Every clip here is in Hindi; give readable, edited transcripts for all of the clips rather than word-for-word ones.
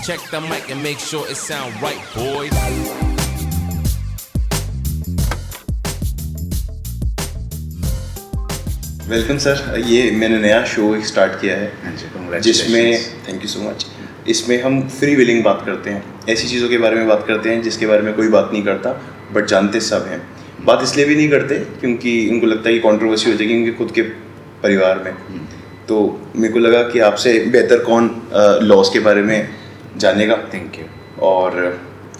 Check the mic and make sure it sound right, boys. Welcome sir, ये मैंने नया शो स्टार्ट किया है हाँ जी, जिसमें थैंक यू सो मच। इसमें हम फ्री विलिंग बात करते हैं, ऐसी चीज़ों के बारे में बात करते हैं जिसके बारे में कोई बात नहीं करता बट जानते सब हैं। बात इसलिए भी नहीं करते क्योंकि उनको लगता है कि कंट्रोवर्सी हो जाएगी उनके खुद के परिवार में। तो मेरे को लगा कि आपसे बेहतर कौन लॉज के बारे में जानेगा। Thank you. और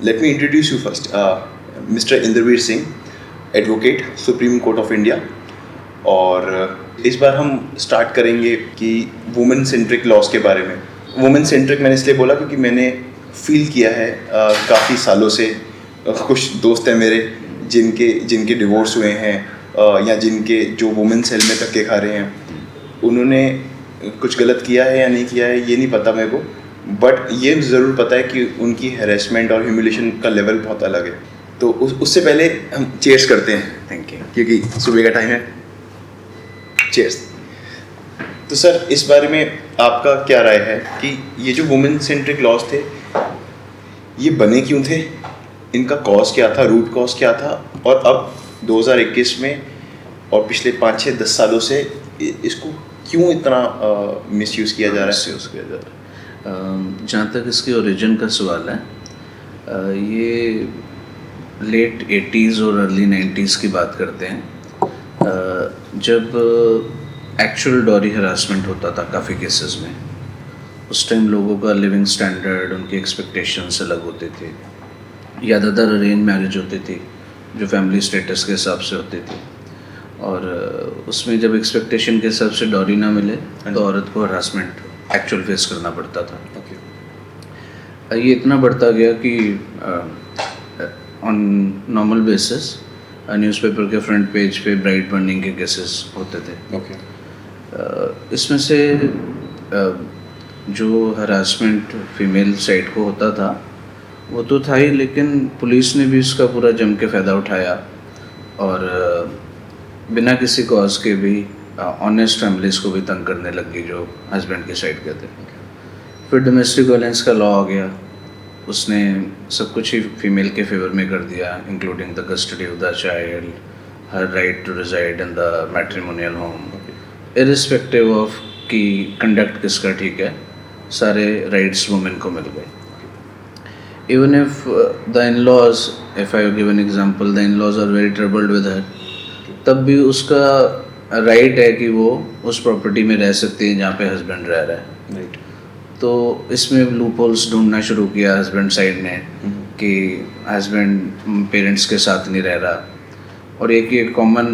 let me introduce you first, mister Indravir Singh, advocate, supreme court of India. और इस बार हम स्टार्ट करेंगे कि वुमेन सेंट्रिक लॉज के बारे में। वुमेन सेंट्रिक मैंने इसलिए बोला क्योंकि मैंने फील किया है काफ़ी सालों से, कुछ दोस्त हैं मेरे जिनके डिवोर्स हुए हैं या जिनके जो वुमेन सेल में धक्के खा रहे हैं, उन्होंने कुछ गलत किया है या नहीं किया है ये नहीं पता मेरे को, बट ये ज़रूर पता है कि उनकी हैरेसमेंट और ह्यूमिलेशन का लेवल बहुत अलग है। तो उससे पहले हम चेयर्स करते हैं। Thank you. क्योंकि सुबह का टाइम है। चेयर्स। तो सर, इस बारे में आपका क्या राय है कि ये जो वुमेन सेंट्रिक लॉज थे ये बने क्यों थे, इनका कॉज क्या था, रूट कॉज क्या था, और अब 2021 में और पिछले 5-6-10 सालों से इसको क्यों इतना मिसयूज़ किया जा रहा है? जहाँ तक इसके ओरिजिन का सवाल है, ये लेट 80s और अर्ली 90s की बात करते हैं, जब एक्चुअल डॉरी हरासमेंट होता था काफ़ी केसेस में। उस टाइम लोगों का लिविंग स्टैंडर्ड, उनकी एक्सपेक्टेशंस अलग होते थे। ज़्यादातर अरेंज मैरिज होती थी जो फैमिली स्टेटस के हिसाब से होती थी, और उसमें जब एक्सपेक्टेशन के हिसाब से डॉरी ना मिले तो औरत को हरासमेंट एक्चुअल फेस करना पड़ता था। ये इतना बढ़ता गया कि ऑन नॉर्मल बेसिस न्यूज़पेपर के फ्रंट पेज पे ब्राइड बर्निंग के केसेस होते थे। इसमें से जो हरासमेंट फीमेल साइड को होता था वो तो था ही, लेकिन पुलिस ने भी इसका पूरा जम के फ़ायदा उठाया और बिना किसी कॉज के भी ऑनेस्ट फैमिलीज़ को भी तंग करने लग गई जो हस्बैंड की साइड के थे। फिर डोमेस्टिक वायलेंस का लॉ आ गया, उसने सब कुछ ही फीमेल के फेवर में कर दिया, including the custody of the child, her right to reside in the matrimonial home, irrespective of कि कंडक्ट किसका ठीक है, सारे राइट्स वुमेन को मिल गए। Even if the in laws, if I give an example, the in laws are very troubled with her, तब भी उसका राइट है कि वो उस प्रॉपर्टी में रह सकती है जहाँ पे हस्बैंड रह रहा है। राइट। तो इसमें लूप होल्स ढूंढना शुरू किया हस्बैंड साइड ने कि हस्बैंड पेरेंट्स के साथ नहीं रह रहा, और एक ये कॉमन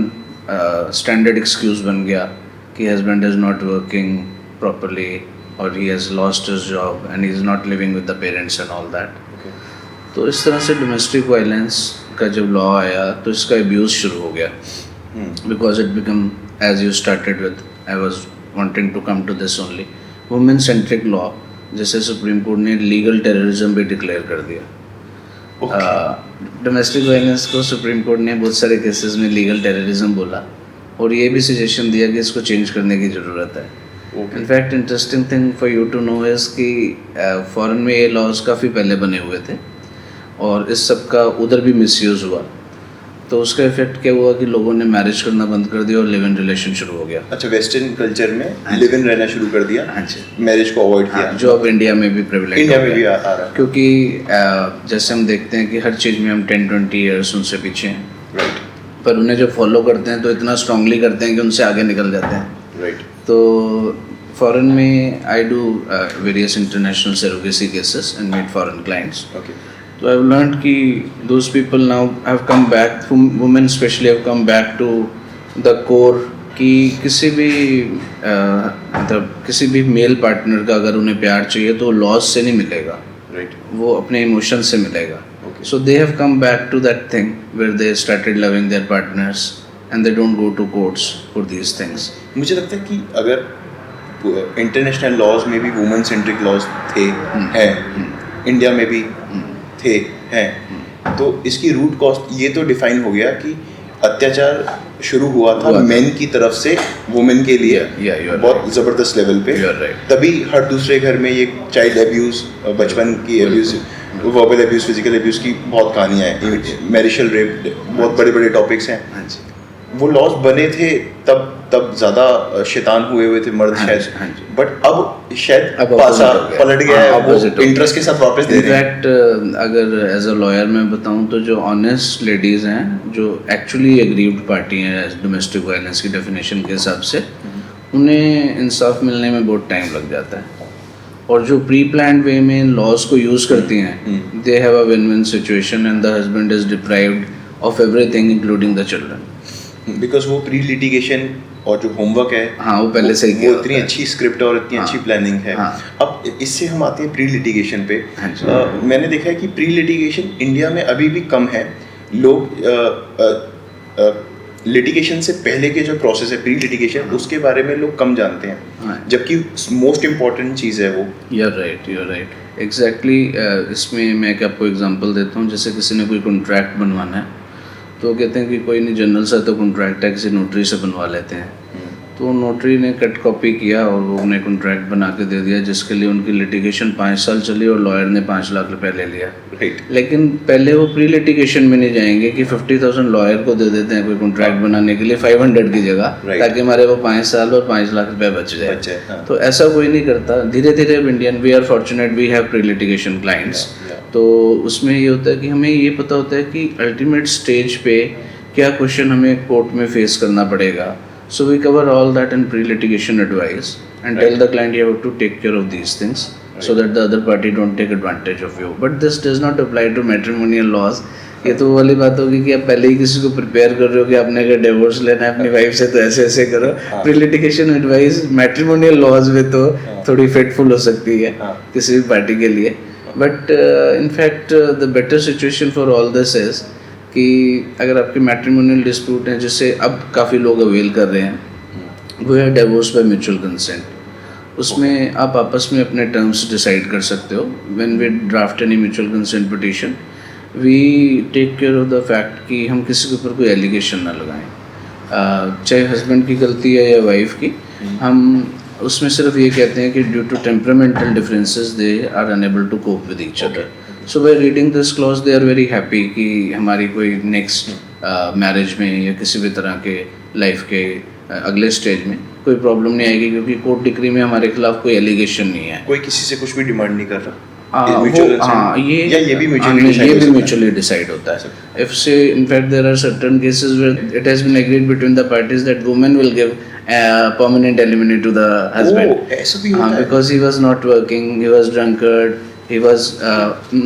स्टैंडर्ड एक्सक्यूज़ बन गया कि husband is not working properly और he has lost his job and he is not living with the parents and all that. तो इस तरह से डोमेस्टिक वायलेंस का जब लॉ आया तो इसका अब्यूज़ शुरू हो गया, because it become, as you started with, I was wanting to come to this only, women centric law, जैसे सुप्रीम कोर्ट ने लीगल टेररिज्म भी डिक्लेयर कर दिया। डोमेस्टिक वायलेंस को सुप्रीम कोर्ट ने बहुत सारे केसेस में लीगल टेररिज्म बोला और ये भी सजेशन दिया कि इसको चेंज करने की ज़रूरत है। In fact interesting thing for you to know is कि फॉरेन में ये लॉज काफ़ी पहले बने हुए थे और इस सब का उधर भी मिसयूज़ हुआ, तो उसका इफेक्ट क्या हुआ कि लोगों ने मैरिज करना बंद कर दिया और लिव इन रिलेशन शुरू हो गया। अच्छा, वेस्टर्न कल्चर में लिव इन रहना शुरू कर दिया। हाँ जी, मैरिज को अवॉइड किया, जो अब इंडिया में भी प्रेवलेंट, इंडिया में भी आ रहा है, क्योंकि जैसे हम देखते हैं कि हर चीज़ में हम 10-20 ईयर्स उनसे पीछे हैं। राइट। पर उन्हें जब फॉलो करते हैं तो इतना स्ट्रांगली करते हैं कि उनसे आगे निकल जाते हैं। राइट। तो फॉरेन में I do various international surrogacy cases and meet foreign clients. Okay. So I've learned कि those people now have come back, women especially have come back to the core कि किसी भी मतलब किसी भी मेल पार्टनर का अगर उन्हें प्यार चाहिए तो लॉस से नहीं मिलेगा, राइट, वो अपने इमोशन से मिलेगा। Okay. So they have come back to that thing where they started loving their partners and they don't go to courts for these things. मुझे लगता है कि अगर इंटरनेशनल लॉज में भी वुमेन सेंट्रिक लॉज थे हैं, इंडिया में भी थे हैं, तो इसकी रूट कॉज ये तो डिफाइन हो गया कि अत्याचार शुरू हुआ था मेन की तरफ से वुमेन के लिए बहुत ज़बरदस्त लेवल पे, तभी हर दूसरे घर में ये चाइल्ड अब्यूज़, बचपन की abuse, verbal abuse, physical abuse की बहुत कहानियाँ हैं, मैरिशल रेप, बहुत बड़े बड़े टॉपिक्स हैं। वो लॉज बने थे तब ज़्यादा शैतान हुए थे मर्द शायद, बट अब शायद पासा पलट गया है, वो इंटरेस्ट के साथ वापस दे रहे हैं। इनफैक्ट अगर एज अ लॉयर मैं बताऊं तो जो ऑनेस्ट लेडीज़ हैं, जो एक्चुअली एग्रीव्ड पार्टी हैं डोमेस्टिक वायलेंस की डेफिनेशन के हिसाब से, उन्हें इंसाफ मिलने में बहुत टाइम लग जाता है। और जो प्री प्लान्ड वे में इन लॉज को यूज़ करती हैं, they have a win win situation and the husband is deprived of everything including the children, because वो प्री लिटिगेशन और जो होमवर्क है, हाँ, वो पहले से ही वो इतनी अच्छी स्क्रिप्ट और इतनी अच्छी प्लानिंग है। अब इससे हम आते हैं प्री लिटिगेशन पे। मैंने देखा है कि प्री लिटिगेशन इंडिया में अभी भी कम है। लोग लिटिगेशन से पहले के जो प्रोसेस है प्री लिटिगेशन, उसके बारे में लोग कम जानते हैं, जबकि मोस्ट इम्पॉर्टेंट चीज़ है वो। You are right exactly. इसमें मैं आपको एग्जांपल देता हूँ। जैसे किसी ने कोई कॉन्ट्रैक्ट बनवाना है तो कहते हैं कि कोई नहीं, जनरल सा तो कॉन्ट्रैक्ट है, किसी नोटरी से बनवा लेते हैं। तो नोटरी ने कट कॉपी किया और वो उन्हें कॉन्ट्रैक्ट बना के दे दिया, जिसके लिए उनकी लिटिगेशन 5 साल चली और लॉयर ने 5 लाख रुपए ले लिया। लेकिन पहले वो प्री लिटिगेशन में नहीं जाएंगे कि 50,000 लॉयर को दे देते हैं कोई कॉन्ट्रैक्ट बनाने के लिए 500 की जगह, ताकि हमारे वो 5 साल और 5 लाख रुपए बच जाए। तो ऐसा कोई नहीं करता। धीरे धीरे अब Indian, we are fortunate, we have pre litigation clients. तो उसमें ये होता है कि हमें ये पता होता है कि अल्टीमेट स्टेज पे क्या क्वेश्चन हमें कोर्ट में फेस करना पड़ेगा। So we cover all that in pre-litigation advice and tell the client you have to take care of these things so that the other party don't take advantage of you. But this does not apply to matrimonial laws. ये तो वाली बात होगी कि आप पहले ही किसी को प्रिपेयर कर रहे हो कि आपने अगर डिवोर्स लेना है अपनी वाइफ से तो ऐसे ऐसे करो। Pre litigation advice matrimonial laws में तो थोड़ी फेटफुल हो सकती है किसी भी पार्टी के लिए। But in fact the better situation for all this is कि अगर आपके मैट्रिमोनियल डिस्प्यूट हैं, जिससे अब काफ़ी लोग अवेल कर रहे हैं, वो है डिवोर्स बाय म्यूचुअल कंसेंट। उसमें आप आपस में अपने टर्म्स डिसाइड कर सकते हो। When we draft any mutual consent petition, we take care of the fact कि हम किसी के ऊपर कोई एलिगेशन ना लगाएं, चाहे हस्बैंड की गलती है या वाइफ की। हम उसमें सिर्फ ये कहते हैं कि due to temperamental differences they are unable to cope with each other. So by reading this clause they are very happy कि हमारी कोई नेक्स्ट मैरिज में या किसी भी तरह के लाइफ के अगले स्टेज में कोई प्रॉब्लम नहीं आएगी, क्योंकि कोर्ट डिक्री में हमारे खिलाफ कोई एलिगेशन नहीं है। कोई किसी से कुछ भी डिमांड नहीं कर रहा। ये भी म्यूचुअली डिसाइड होता है। If say in fact there are certain cases where it has been agreed between the parties that women will give permanent alimony to the husband, because he was not working, he was drunkard, he was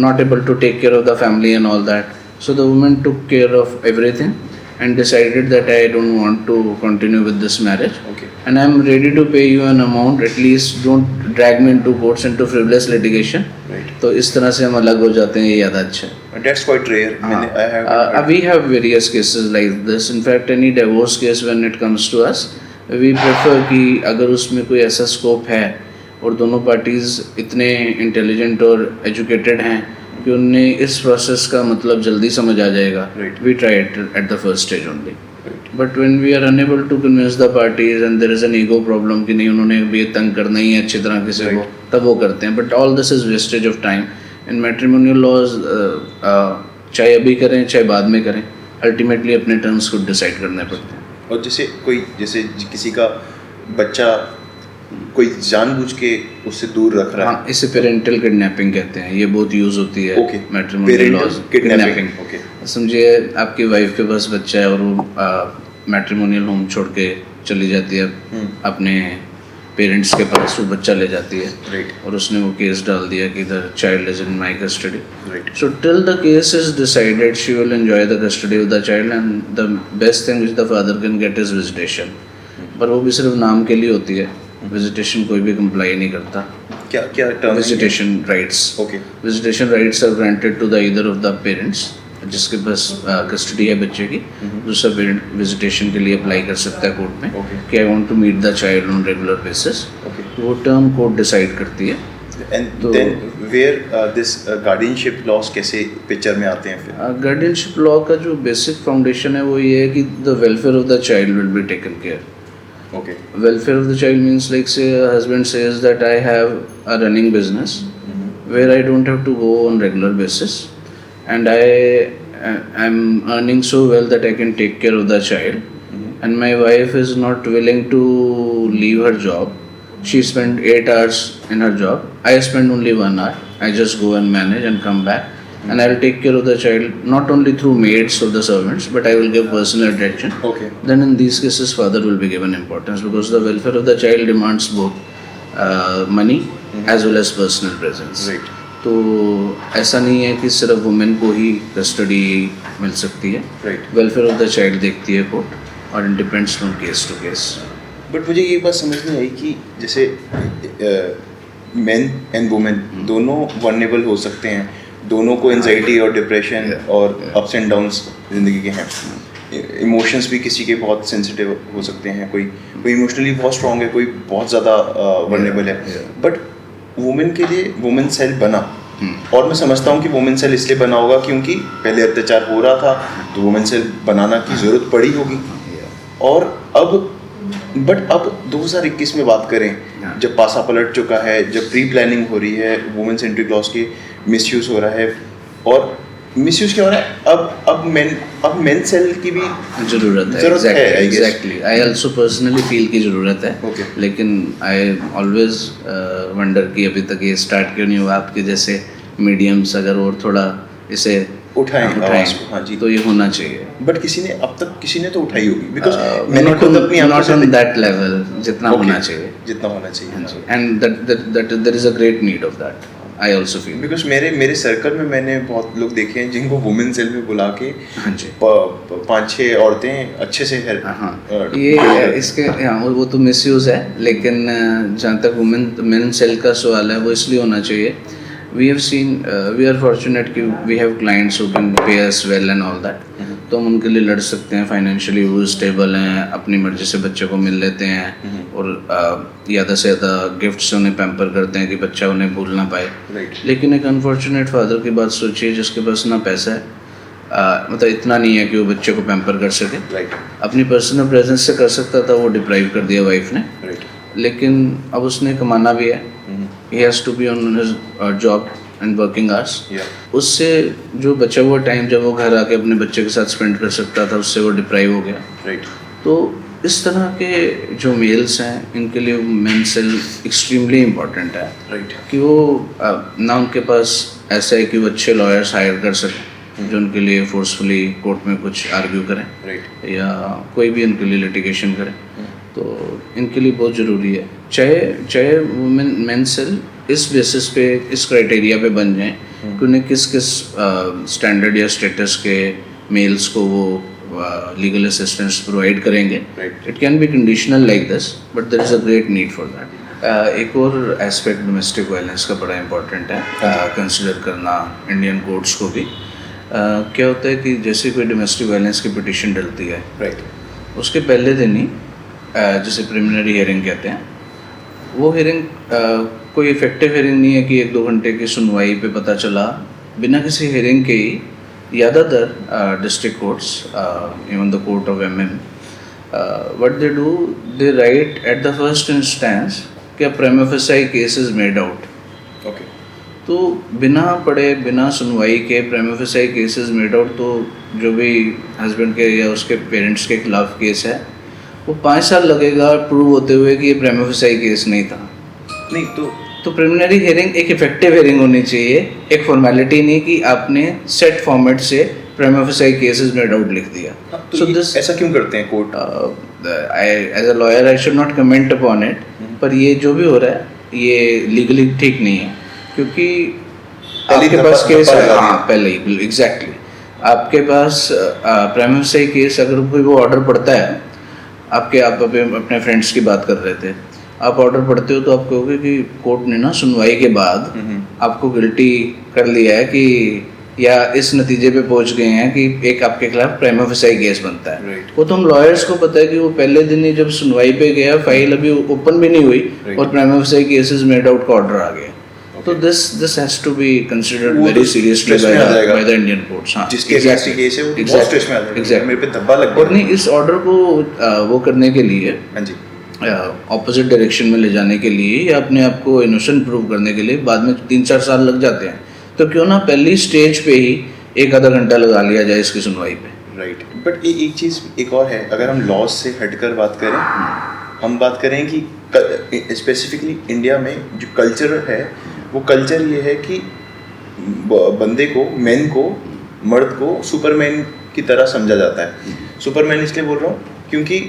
not able to take care of the family and all that. So the woman took care of everything and decided that I don't want to continue with this marriage, and I'm ready to pay you an amount, at least don't drag me into courts into frivolous litigation. तो इस तरह से हम अलग हो जाते हैं, ये ज़्यादा अच्छा है। That's quite rare. We have various cases like this. In fact, any divorce case when it comes to us, we prefer कि अगर उसमें कोई ऐसा स्कोप है और दोनों पार्टीज़ इतने इंटेलिजेंट और एजुकेटेड हैं कि उन्हें इस प्रोसेस का मतलब जल्दी समझ आ जाएगा, we try it at the first stage only. But when we are unable to convince the parties and there is an ego problem कि नहीं, उन्होंने भी तंग करना ही है अच्छी तरह किसी को, तब वो करते हैं। But all this is wastage of time in matrimonial laws. चाहे अभी करें चाहे बाद में करें, अल्टीमेटली अपने टर्म्स खुद डिसाइड करने पड़ते हैं। और जैसे किसी का बच्चा कोई जानबूझ के उससे दूर रख रहा है, हाँ, इसे पेरेंटल किडनैपिंग कहते हैं। ये बहुत यूज़ होती है मैट्रिमोनियल लॉज। किडनैपिंग समझिए, आपकी वाइफ के पास बच्चा है और वो मैट्रिमोनियल होम छोड़ के चली जाती है अपने पेरेंट्स के पास, वो बच्चा ले जाती है और उसने वो केस डाल दिया कि the child is in my custody. So till the case is decided she will enjoy the custody of the child, and the best thing which the father can get is visitation. पर वो भी सिर्फ नाम के लिए होती है, विजिटेशन कोई भी कंप्लाई नहीं करता। क्या term? Visitation rights. Visitation rights are granted to the either of the parents. जिसके पास कस्टडी है बच्चे की, दूसरा पेरेंट विजिटेशन के लिए अप्लाई कर सकता है कोर्ट में कि I want to meet the child on regular basis. वो टर्म कोर्ट डिसाइड करती है एंड तो- then where this guardianship laws कैसे पिक्चर में आते हैं फिर? गार्डियनशिप लॉ का जो बेसिक फाउंडेशन है वो ये है कि the welfare of the child will be taken care. Okay. Welfare of the child means, like, say a husband says that I have a running business where I don't have to go on regular basis, and I'm earning so well that I can take care of the child, and my wife is not willing to leave her job. She spent 8 hours in her job. I spend only 1 hour. I just go and manage and come back, and I'll take care of the child not only through maids or the servants, but I will give personal attention. Okay. Then in these cases father will be given importance, because the welfare of the child demands both money as well as personal presence. Right. तो ऐसा नहीं है कि सिर्फ वुमेन को ही कस्टडी मिल सकती है. Right. Welfare of the child देखती है कोर्ट, और it depends from case to case. But मुझे ये बात समझ में आई कि जैसे मेन एंड वुमेन दोनों वल्नरेबल हो सकते हैं, दोनों को एंजाइटी और डिप्रेशन और अप्स एंड डाउन्स ज़िंदगी के हैं. इमोशंस भी किसी के बहुत सेंसिटिव हो सकते हैं, कोई इमोशनली बहुत स्ट्रांग है, कोई बहुत ज़्यादा वल्नरेबल है. बट वुमेन के लिए वुमेन सेल बना, और मैं समझता हूँ कि वुमेन सेल इसलिए बना होगा क्योंकि पहले अत्याचार हो रहा था, तो वुमेन सेल बनाना की ज़रूरत पड़ी होगी. और अब 2021 में बात करें, जब पासा पलट चुका है, जब प्री प्लानिंग हो रही है, वुमेन सेंट्रिक लॉज के मिसयूज़ हो रहा है, और मिसयूज़ क्या हो रहा है, अब मेन सेल की भी ज़रूरत है. Exactly. I also personally feel की ज़रूरत है. Okay. लेकिन आई ऑलवेज वंडर कि अभी तक ये स्टार्ट क्यों नहीं हुआ. आपके जैसे मीडियम्स अगर और थोड़ा इसे उठाएं आवाज़ को. हाँ जी. तो ये होना चाहिए. बट अब तक किसी ने तो उठाई होगी, बिकॉज मैंने खुद अपनी आंखों नॉट से ऑन दैट लेवल जितना होना चाहिए. जितना होना चाहिए. And that there is a great need of that. I also feel, because मेरे सर्कल में मैंने बहुत लोग देखे हैं जिनको वुमेन सेल में बुला के हाँ जी 5-6 औरतें अच्छे से ये इसके वो तो मिसयूज़ है. लेकिन जहाँ तक मेन सेल का सवाल है, वो इसलिए होना चाहिए. We have seen, we are fortunate कि we have clients who can pay us well and all that. तो हम उनके लिए लड़ सकते हैं. फाइनेंशियली वो स्टेबल हैं, अपनी मर्जी से बच्चे को मिल लेते हैं, और ज़्यादा से ज़्यादा गिफ्ट से उन्हें पैम्पर करते हैं कि बच्चा उन्हें भूल ना पाए. लेकिन एक अनफॉर्चुनेट फादर की बात सोचिए जिसके पास ना पैसा है, मतलब इतना नहीं है कि वो बच्चे को पैम्पर कर सके. अपनी पर्सनल प्रेजेंस से कर सकता था, वो डिप्राइव कर दिया वाइफ ने. लेकिन अब उसने कमाना भी है. He has to be on his job and working hours. उससे जो बचा हुआ टाइम जब वो घर आके अपने बच्चे के साथ स्पेंड कर सकता था, उससे वो डिप्राइव हो गया. तो इस तरह के जो मेल्स हैं, इनके लिए मेन सेल एक्सट्रीमली इम्पॉर्टेंट है. कि वो ना उनके पास ऐसा है कि वो अच्छे लॉयर्स हायर कर सकें जो उनके लिए फोर्सफुली कोर्ट में कुछ आर्ग्यू करें, या कोई भी उनके लिए लिटिगेशन करें. तो इनके लिए बहुत ज़रूरी है. चाहे वुमेन मेन सेल इस बेसिस पे, इस क्राइटेरिया पे बन जाएं कि उन्हें किस स्टैंडर्ड या स्टेटस के मेल्स को वो लीगल असिस्टेंस प्रोवाइड करेंगे. It can be conditional like this, but there is a great need for that. एक और एस्पेक्ट डोमेस्टिक वायलेंस का बड़ा इंपॉर्टेंट है कंसिडर करना इंडियन कोर्ट्स को भी. क्या होता है कि जैसे कोई डोमेस्टिक वायलेंस की पिटिशन डलती है, उसके पहले दिन ही जिसे प्रिलिमिनरी हियरिंग कहते हैं, वो हियरिंग कोई इफेक्टिव हियरिंग नहीं है कि 1-2 घंटे की सुनवाई पे पता चला. बिना किसी हियरिंग के ही ज़्यादातर district courts, even the court of MM, what they do, they write at the first instance कि a prima facie case is made out. तो बिना पढ़े, बिना सुनवाई के prima facie case is made out. तो जो भी हस्बैंड के या उसके पेरेंट्स के खिलाफ केस है, वो 5 साल लगेगा प्रूव होते हुए कि ये प्रिमा फेसी केस नहीं था. नहीं तो प्रिलिमिनरी हियरिंग एक इफेक्टिव हियरिंग होनी चाहिए, एक फॉर्मेलिटी नहीं कि आपने सेट फॉर्मेट से prima facie cases made out लिख दिया. तो दिस ऐसा क्यों करते हैं court? As a lawyer I should not comment upon it, पर ये जो भी हो रहा है ये लीगली ठीक नहीं है. क्योंकि आपके पास केस है, हाँ पहले ही एग्जैक्टली आपके पास प्रिमा फेसी केस, अगर कोई वो ऑर्डर पड़ता है, आप अपने फ्रेंड्स की बात कर रहे थे, आप ऑर्डर पढ़ते हो तो आप कहोगे कि कोर्ट ने ना सुनवाई के बाद आपको गिल्टी कर लिया है कि, या इस नतीजे पे पहुंच गए हैं कि एक आपके खिलाफ प्रिमा फेसी केस बनता है. वो तो हम लॉयर्स को पता है कि वो पहले दिन ही जब सुनवाई पे गया, फाइल अभी ओपन भी नहीं हुई और prima facie cases made out का ऑर्डर आ गया. तो this has to be considered वो वेरी तो सीरियसली stress में आ जाएगा। By the Indian courts. हाँ, जिसके अगेंस्ट केस है वो बहुत स्ट्रेस में आ जाएगा, एग्जैक्टली। मेरे पे धब्बा लग और गया। नहीं, इस ऑर्डर को वो करने के लिए, हाँ जी, ऑपोजिट डायरेक्शन में ले जाने के लिए या अपने आप को इनोसेंट प्रूव करने के लिए बाद में 3-4 साल लग जाते हैं। तो क्यों ना पहली स्टेज पे ही 1-आधा घंटा लगा लिया जाए इसकी सुनवाई पे। राइट। बट एक चीज़ एक और है, अगर हम लॉज से हटकर बात करें, हम बात करें कि स्पेसिफिकली इंडिया में जो कल्चर है, वो कल्चर ये है कि बंदे को, मैन को, मर्द को सुपरमैन की तरह समझा जाता है। सुपरमैन इसलिए बोल रहा हूँ क्योंकि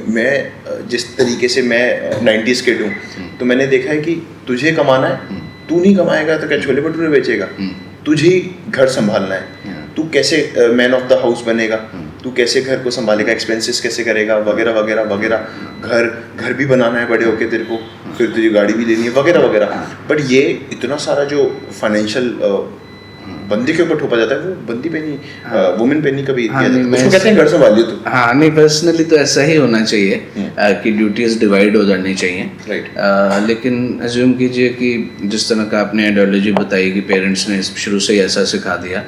मैं जिस तरीके से मैं 90s किड हूँ, तो मैंने देखा है कि तुझे कमाना है, तू नहीं कमाएगा तो क्या छोले भटूरे बेचेगा, तुझे ही घर संभालना है, तू कैसे मैन ऑफ द हाउस बनेगा, तू कैसे घर को संभालेगा, एक्सपेंसेस कैसे करेगा, वगैरह वगैरह वगैरह, घर भी बनाना है बड़े होके तेरे को, फिर तुझे गाड़ी भी लेनी है, वगैरह वगैरह। बट ये इतना सारा जो फाइनेंशियल बंदे के ऊपर थोपा जाता है, वो बंदी पे नहीं, वुमेन पे नहीं कभी हाँ, दिया नहीं, जाता। उसको कहते हैं घर संभालिए तू। हाँ नहीं, पर्सनली तो ऐसा ही होना चाहिए कि ड्यूटीज डिवाइड हो जानी चाहिए। राइट। लेकिन अज्यूम कीजिए कि जिस तरह का आपने आइडियोलॉजी बताई कि पेरेंट्स ने शुरू से ही ऐसा सिखा दिया,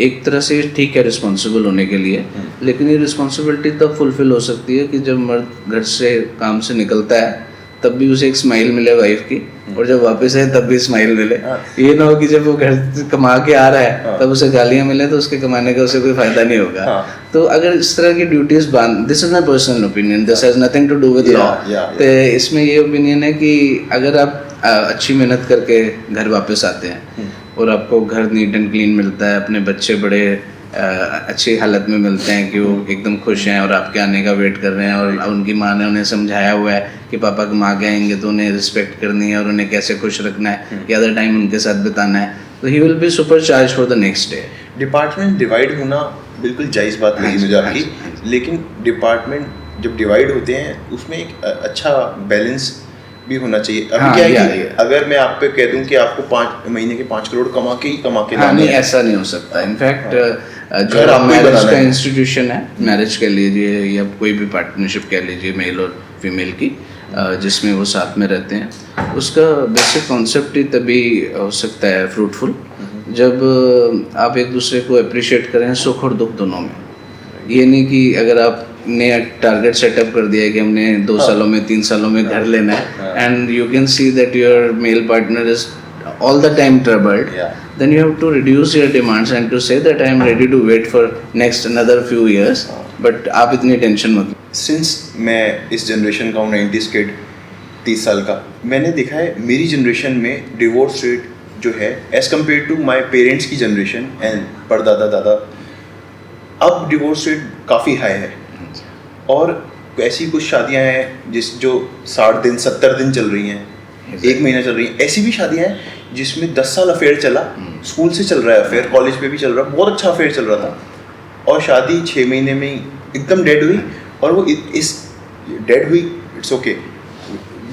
एक तरह से ठीक है रिस्पॉन्सिबल होने के लिए, लेकिन ये रिस्पॉन्सिबिलिटी तब फुलफिल हो सकती है कि जब मर्द घर से काम से निकलता है तब भी उसे एक स्माइल मिले वाइफ की, और जब वापस आए तब भी स्माइल मिले। ये ना हो कि जब वो घर कमा के आ रहा है तब उसे गालियां मिले, तो उसके कमाने का उसे कोई फायदा नहीं होगा। तो अगर इस तरह की ड्यूटीज बांध, this is my personal opinion, this has nothing to do with law. तो इसमें ये ओपिनियन है कि अगर आप अच्छी मेहनत करके घर वापस आते हैं और आपको घर नीट एंड क्लीन मिलता है, अपने बच्चे बड़े अच्छी हालत में मिलते हैं कि वो एकदम खुश हैं और आपके आने का वेट कर रहे हैं, और उनकी माँ ने उन्हें समझाया हुआ है कि पापा कमा के आएंगे तो उन्हें रिस्पेक्ट करनी है और उन्हें कैसे खुश रखना है, ज़्यादा टाइम उनके साथ बिताना है, तो he will be super charge for the next day. Department divide होना बिल्कुल जायज़ बात लगी मुझे आपकी, लेकिन डिपार्टमेंट जब डिवाइड होते हैं उसमें एक अच्छा बैलेंस भी होना चाहिए। अभी क्या है कि अगर मैं आप पे कह दूं कि आपको 5 महीने के 5 करोड़ कमा के नहीं, ऐसा नहीं हो सकता। इनफैक्ट जो मैरिज का इंस्टीट्यूशन है, मैरिज कह लीजिए या कोई भी पार्टनरशिप कह लीजिए मेल और फीमेल की, जिसमें वो साथ में रहते हैं, उसका बेसिक कॉन्सेप्ट ही तभी हो सकता है फ्रूटफुल जब आप एक दूसरे को अप्रिशिएट करें, सुख और दुख दोनों में। ये नहीं कि अगर आपने टारगेट सेटअप कर दिया है कि हमने 2 सालों में 3 सालों में घर लेना है, and you can see that your male partner is all the time troubled, then you have to reduce your demands and to say that I am ready to wait for next another few years, but आप इतनी टेंशन मत। Since मैं इस जनरेशन का हूँ 90s किड, 30 साल का, मैंने देखा है मेरी जनरेशन में डिवोर्स रेट जो है as compare to my parents की जनरेशन एंड परदादा दादा, अब डिवोर्स रेट काफ़ी हाई है। और ऐसी कुछ शादियां हैं जो 60 दिन 70 दिन चल रही हैं, 1 महीना चल रही हैं। ऐसी भी शादियां हैं जिसमें 10 साल अफेयर चला, स्कूल से चल रहा है अफेयर, कॉलेज पे भी चल रहा है, बहुत अच्छा अफेयर चल रहा था, और शादी 6 महीने में एकदम डेड हुई। और वो इस डेड हुई, इट्स ओके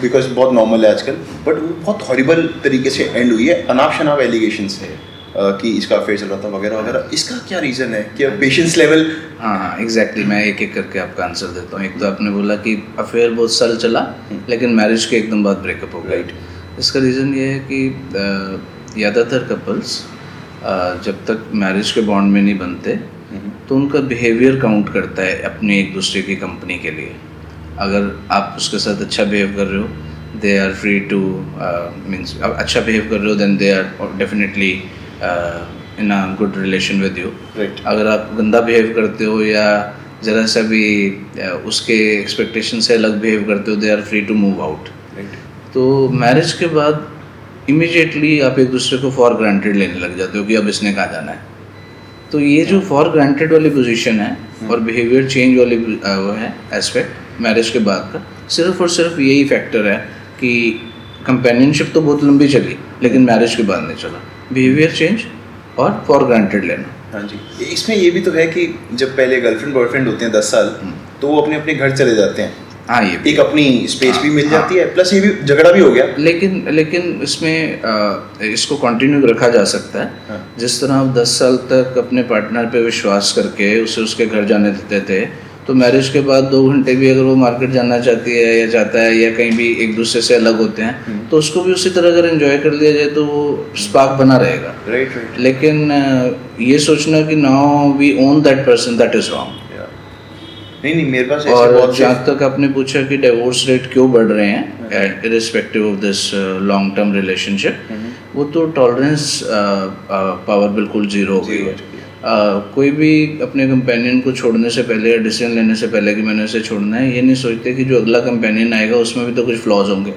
बिकॉज बहुत नॉर्मल है आजकल, बट वो बहुत हॉरिबल तरीके से एंड हुई है, अनाप शनाप एलिगेशन से कि इसका अफेयर चल रहा था वगैरह वगैरह। इसका क्या रीज़न है? क्या पेशेंस लेवल? हाँ एग्जैक्टली, मैं एक एक करके आपका आंसर देता हूँ। एक तो आपने बोला कि अफेयर बहुत साल चला लेकिन मैरिज के एकदम बाद ब्रेकअप हो गया। इसका रीज़न ये है कि ज़्यादातर कपल्स जब तक मैरिज के बॉन्ड में नहीं बनते तो उनका बिहेवियर काउंट करता है अपने एक दूसरे की कंपनी के लिए। अगर आप उसके साथ अच्छा बिहेव कर रहे हो, they are free to means अच्छा बिहेव कर रहे हो, then they are definitely in a good relation with you. अगर आप गंदा बिहेव करते हो या ज़रा सा भी उसके एक्सपेक्टेशन से अलग बिहेव करते हो, they are free to move out. तो मैरिज के बाद इमीडिएटली आप एक दूसरे को फॉर ग्रांटेड लेने लग जाते हो कि अब इसने कहाँ जाना है। तो ये जो फॉर ग्रांटेड वाली पोजीशन है और बिहेवियर चेंज वाली वो है एस्पेक्ट मैरिज के बाद का, सिर्फ और सिर्फ यही फैक्टर है कि कंपेनियनशिप तो बहुत लंबी चली लेकिन मैरिज के बाद नहीं चला, बिहेवियर चेंज और फॉर ग्रांटेड लेना। हाँ जी, इसमें ये भी तो है कि जब पहले गर्लफ्रेंड बॉयफ्रेंड होते हैं 10 साल, तो वो अपने अपने घर चले जाते हैं। हाँ, ये एक अपनी स्पेस भी मिल जाती है, प्लस ये भी झगड़ा भी हो गया। लेकिन इसमें इसको कंटिन्यू रखा जा सकता है। जिस तरह आप 10 साल तक अपने पार्टनर पे विश्वास करके उसे उसके घर जाने देते थे, तो मैरिज के बाद 2 घंटे भी अगर वो मार्केट जाना चाहती है या चाहता है या कहीं भी एक दूसरे से अलग होते हैं तो उसको भी उसी तरह अगर एंजॉय कर लिया जाए तो वो स्पार्क बना रहेगा। राइट। लेकिन ये सोचना कि now we own that person, that is wrong. नहीं मेरे पास ऐसे और बहुत जहाँ तक आपने पूछा कि डिवोर्स रेट क्यों बढ़ रहे हैं irrespective of this long term relationship, वो तो टॉलरेंस पावर बिल्कुल जीरो हो गई है। कोई भी अपने कंपेनियन को छोड़ने से पहले या डिसीजन लेने से पहले कि मैंने उसे छोड़ना है, ये नहीं सोचते कि जो अगला कंपेनियन आएगा उसमें भी तो कुछ फ्लॉज होंगे,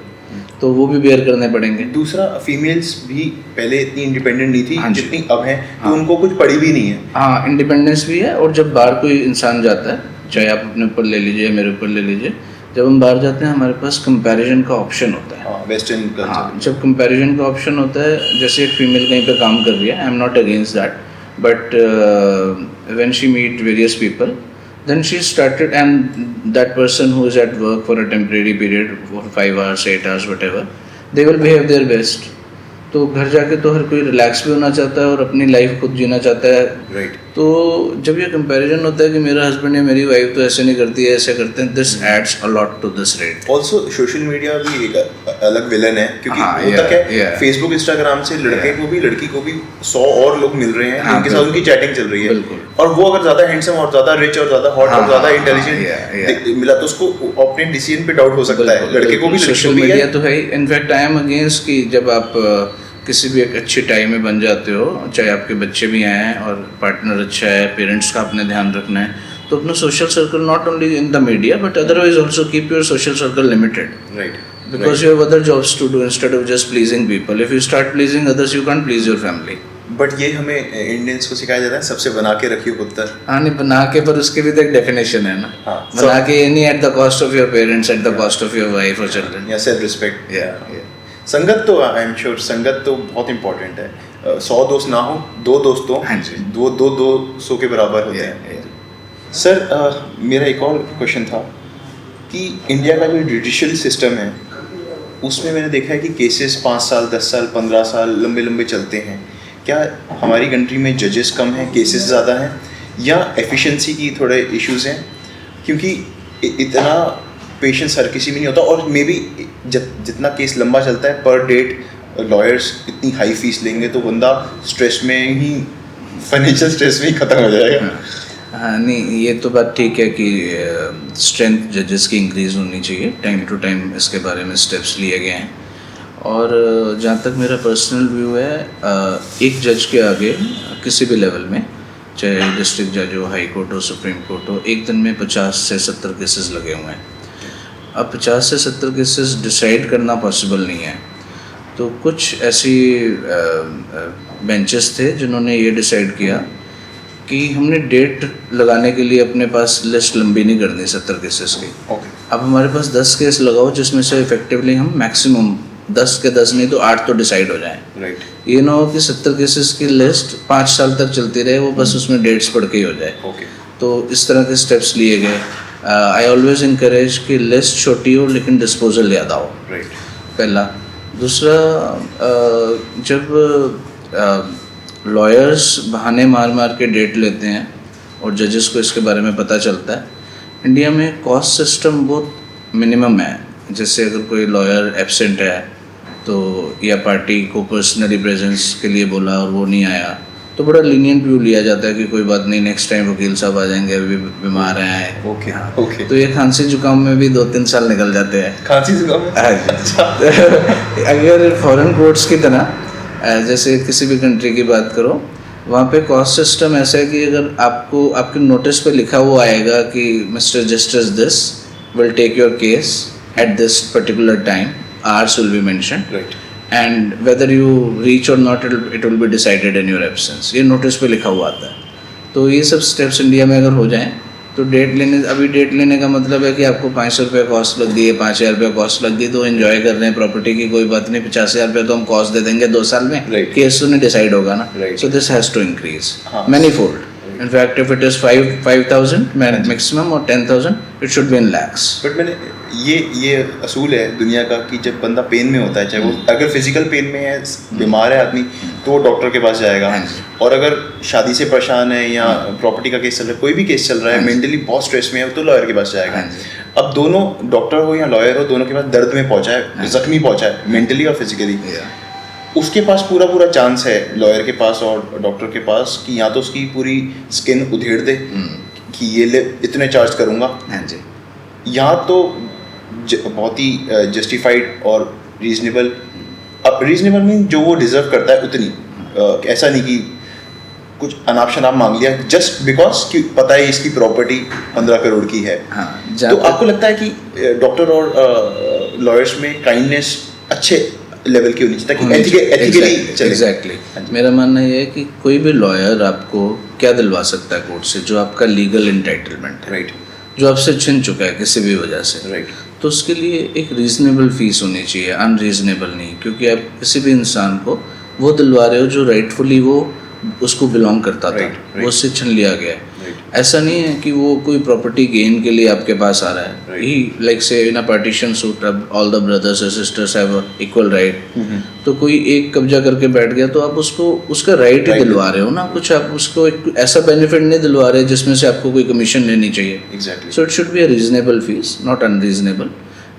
तो वो भी बेयर करने पड़ेंगे। दूसरा, फीमेल्स भी पहले इतनी इंडिपेंडेंट नहीं थी जितनी अब हैं, तो हाँ। उनको कुछ पड़ी भी नहीं है। हाँ, इंडिपेंडेंस भी है। और जब बाहर कोई इंसान जाता है, चाहे आप अपने ऊपर ले लीजिए, मेरे ऊपर ले लीजिए, जब हम बाहर जाते हैं हमारे पास कंपैरिजन का ऑप्शन होता है। Western culture. हाँ, जब कंपैरिजन का ऑप्शन होता है, जैसे एक फीमेल कहीं पे काम कर रही है, I am not against that, but when she meet various people then she started, and that person who is at work for a temporary period for 5 hours 8 hours whatever, they will behave their best. तो घर जाके तो हर कोई रिलैक्स भी होना चाहता है और अपनी लाइफ खुद जीना चाहता है। राइट। तो जब ये कंपैरिजन होता है कि मेरा हस्बैंड या मेरी वाइफ तो ऐसे नहीं करती है, ऐसे करते हैं, this adds a lot to this rate. Also social media भी एक अलग विलन है, क्योंकि हाँ, होता क्या है, yeah. फेसबुक इंस्टाग्राम से लड़के को भी लड़की को भी 100 और लोग मिल रहे हैं, हाँ, उनके साथ उनकी चैटिंग चल रही है, बिल्कुल। और वो अगर ज्यादा हैंडसम और ज्यादा रिच और ज्यादा हॉट और ज्यादा इंटेलिजेंट मिला तो उसको अपने डिसीजन पे डाउट हो सकता है, लड़के को भी। सोशल मीडिया तो है। इनफैक्ट आई एम अगेंस्ट कि जब आप किसी भी एक अच्छी टाइम में बन जाते हो, चाहे आपके बच्चे भी आए और पार्टनर अच्छा है, पेरेंट्स का आपने ध्यान रखना है, तो अपना social circle not only in the media but otherwise also keep your social circle limited. Right. Because you have other jobs to do instead of just pleasing people. If you start pleasing others you can't please your family. But ये हमें इंडियंस को सिखाया जाता है, सबसे बना के रखिए पुत्र। हाँ, नहीं बना के, पर उसके भी तो एक डेफिनेशन है ना। हाँ, बना के ये नहीं at the cost of your parents, at the cost of your wife और चिल्ड्रन। या सेल्फ रिस्पेक्ट। या संगत तो आई एम श्योर संगत तो बहुत इंपॉर्टेंट है। 100 दोस्त ना हो, 2 दोस्तों, हाँ जी, 200 के बराबर होते हैं। सर, मेरा एक और क्वेश्चन था कि इंडिया का जो जुडिशियल सिस्टम है उसमें मैंने देखा है कि केसेस 5 साल 10 साल 15 साल लंबे लंबे चलते हैं। क्या हमारी कंट्री में जजेस कम हैं, केसेस ज़्यादा हैं, या एफिशिएंसी की थोड़े इश्यूज हैं? क्योंकि इतना पेशेंस हर किसी में नहीं होता, और मे बी जितना केस लंबा चलता है पर डेट लॉयर्स इतनी हाई फीस लेंगे तो बंदा स्ट्रेस में ही, फाइनेंशियल स्ट्रेस में ही ख़त्म हो जाएगा। हाँ, नहीं ये तो बात ठीक है कि स्ट्रेंथ जजेस की इंक्रीज़ होनी चाहिए, टाइम टू टाइम इसके बारे में स्टेप्स लिए गए हैं। और जहाँ तक मेरा पर्सनल व्यू है, एक जज के आगे किसी भी लेवल में, चाहे डिस्ट्रिक्ट जज हो, हाई कोर्ट हो, सुप्रीम कोर्ट हो, एक दिन में 50 से 70 केसेस लगे हुए हैं। अब 50 से 70 केसेस डिसाइड करना पॉसिबल नहीं है, तो कुछ ऐसी बेंचेस थे जिन्होंने ये डिसाइड किया कि हमने डेट लगाने के लिए अपने पास लिस्ट लंबी नहीं करनी 70 केसेस की। अब हमारे पास 10 केस लगाओ जिसमें से इफेक्टिवली हम मैक्सिमम 10 के 10 नहीं तो 8 तो डिसाइड हो जाएं। राइट। ये ना हो कि 70 केसेस की लिस्ट 5 साल तक चलती रहे, वो बस उसमें डेट्स पढ़ के ही हो जाए। तो इस तरह के स्टेप्स लिए गए। आई ऑलवेज इनकरेज कि लिस्ट छोटी हो लेकिन डिस्पोजल ज़्यादा हो। राइट। पहला। दूसरा, जब लॉयर्स बहाने मार मार के डेट लेते हैं और जजेस को इसके बारे में पता चलता है, इंडिया में कॉस्ट सिस्टम बहुत मिनिमम है। जैसे अगर कोई लॉयर एब्सेंट है तो, या पार्टी को पर्सनली प्रेजेंस के लिए बोला और वो नहीं आया, तो बड़ा लीनियंट व्यू लिया जाता है कि कोई बात नहीं, नेक्स्ट टाइम वकील साहब आ जाएंगे, अभी बीमार हैं। ओके। तो ये खांसी जुकाम में भी 2-3 साल निकल जाते हैं। खांसी जुकाम में? अगर फॉरेन कोर्ट्स की तरह, जैसे किसी भी कंट्री की बात करो, वहाँ पे कॉस्ट सिस्टम ऐसा है कि अगर आपको आपके नोटिस पे लिखा हुआ आएगा कि mister justice this will take your case at this particular time, hours will be mentioned, right, and whether you reach or not it will be decided in your absence, ये नोटिस पे लिखा हुआ आता है। तो ये सब स्टेप्स इंडिया में अगर हो जाएं तो डेट लेने का मतलब है कि आपको 500 रुपये कॉस्ट लग गई है, 5000 रुपये कॉस्ट लग गई, तो एंजॉय कर रहे हैं प्रॉपर्टी की, कोई बात नहीं, 50,000 रुपये तो हम कॉस्ट दे देंगे 2 साल में, केस तो नहीं डिसाइड होगा ना। So this has to increase many fold. Infact if it is 5,000 maximum और 10,000, it should be in lakhs. But मैंने ये असूल है दुनिया का कि जब बंदा पेन में होता है, चाहे वो अगर फिजिकल पेन में है, बीमार है आदमी, तो वो डॉक्टर के पास जाएगा। हाँ जी। और अगर शादी से परेशान है या प्रॉपर्टी का केस चल रहा है, कोई भी केस चल रहा है, मेंटली बहुत स्ट्रेस में है, तो लॉयर के पास जाएगा। हाँ जी। अब दोनों डॉक्टर हो या लॉयर हो, दोनों के पास दर्द में पहुंचा है, जख्मी पहुंचा है मेंटली और फिजिकली। उसके पास पूरा चांस है, लॉयर के पास और डॉक्टर के पास, कि या तो उसकी पूरी स्किन उधेड़ दे कि ये ले इतने चार्ज करूँगा, हाँ जी, या तो बहुत ही जस्टिफाइड और रीजनेबल, अब रीजनेबल मीन जो वो डिजर्व करता है उतनी, ऐसा नहीं कि कुछ अनाप शनाप मांग लिया जस्ट बिकॉज कि पता है इसकी प्रॉपर्टी 15 करोड़ की है। हाँ, तो आपको लगता है कि डॉक्टर और लॉयर्स में काइंडनेस अच्छे लेवल की होनी चाहिए ताकि एथिकली चले? एग्जैक्टली। मेरा मानना ये है कि कोई भी लॉयर आपको क्या दिलवा सकता है कोर्ट से, जो आपका लीगल एंटाइटलमेंट है, राइट, जो आपसे छिन चुका है किसी भी वजह से, राइट। तो उसके लिए एक रीजनेबल फीस होनी चाहिए, अनरीजनेबल नहीं, क्योंकि आप किसी भी इंसान को वो दिलवा रहे हो जो राइटफुली वो उसको बिलोंग करता था, वो उससे छीन लिया गया है। ऐसा नहीं है कि वो कोई प्रॉपर्टी गेन के लिए आपके पास आ रहा है। He like say in a partition suit all the brothers और सिस्टर्स हैव इक्वल राइट, तो कोई एक कब्जा करके बैठ गया तो आप उसको उसका राइट ही दिलवा रहे हो ना, कुछ आप उसको एक ऐसा बेनिफिट नहीं दिलवा रहे जिसमें से आपको कोई कमीशन लेनी चाहिए। Exactly. So it should be a reasonable fees, not unreasonable,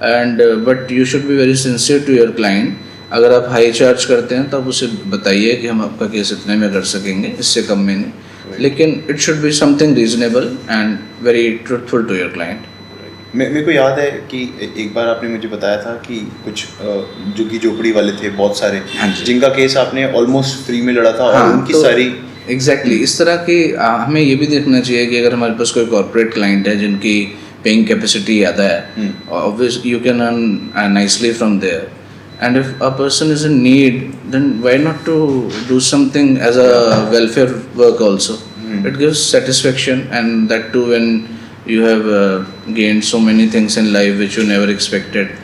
and but you should be very sincere to your client. अगर आप हाई चार्ज करते हैं तो आप उसे बताइए कि हम आपका केस इतने में कर सकेंगे, इससे कम में नहीं, लेकिन it should be something reasonable and very truthful to your client. मेरे को याद है कि एक बार आपने मुझे बताया था कि कुछ झुग्गी झोपड़ी वाले थे बहुत सारे, जिनका केस आपने ऑलमोस्ट फ्री में लड़ा था, और उनकी तो सारी एग्जैक्टली इस तरह की हमें ये भी देखना चाहिए कि अगर हमारे पास कोई कॉर्पोरेट क्लाइंट है जिनकी पेइंग कैपेसिटी ज़्यादा है, obvious you can earn nicely from there, and if a person is in need, then why not to do something as a welfare work also? It gives satisfaction, and that too when you have gained so many things in life which you never expected.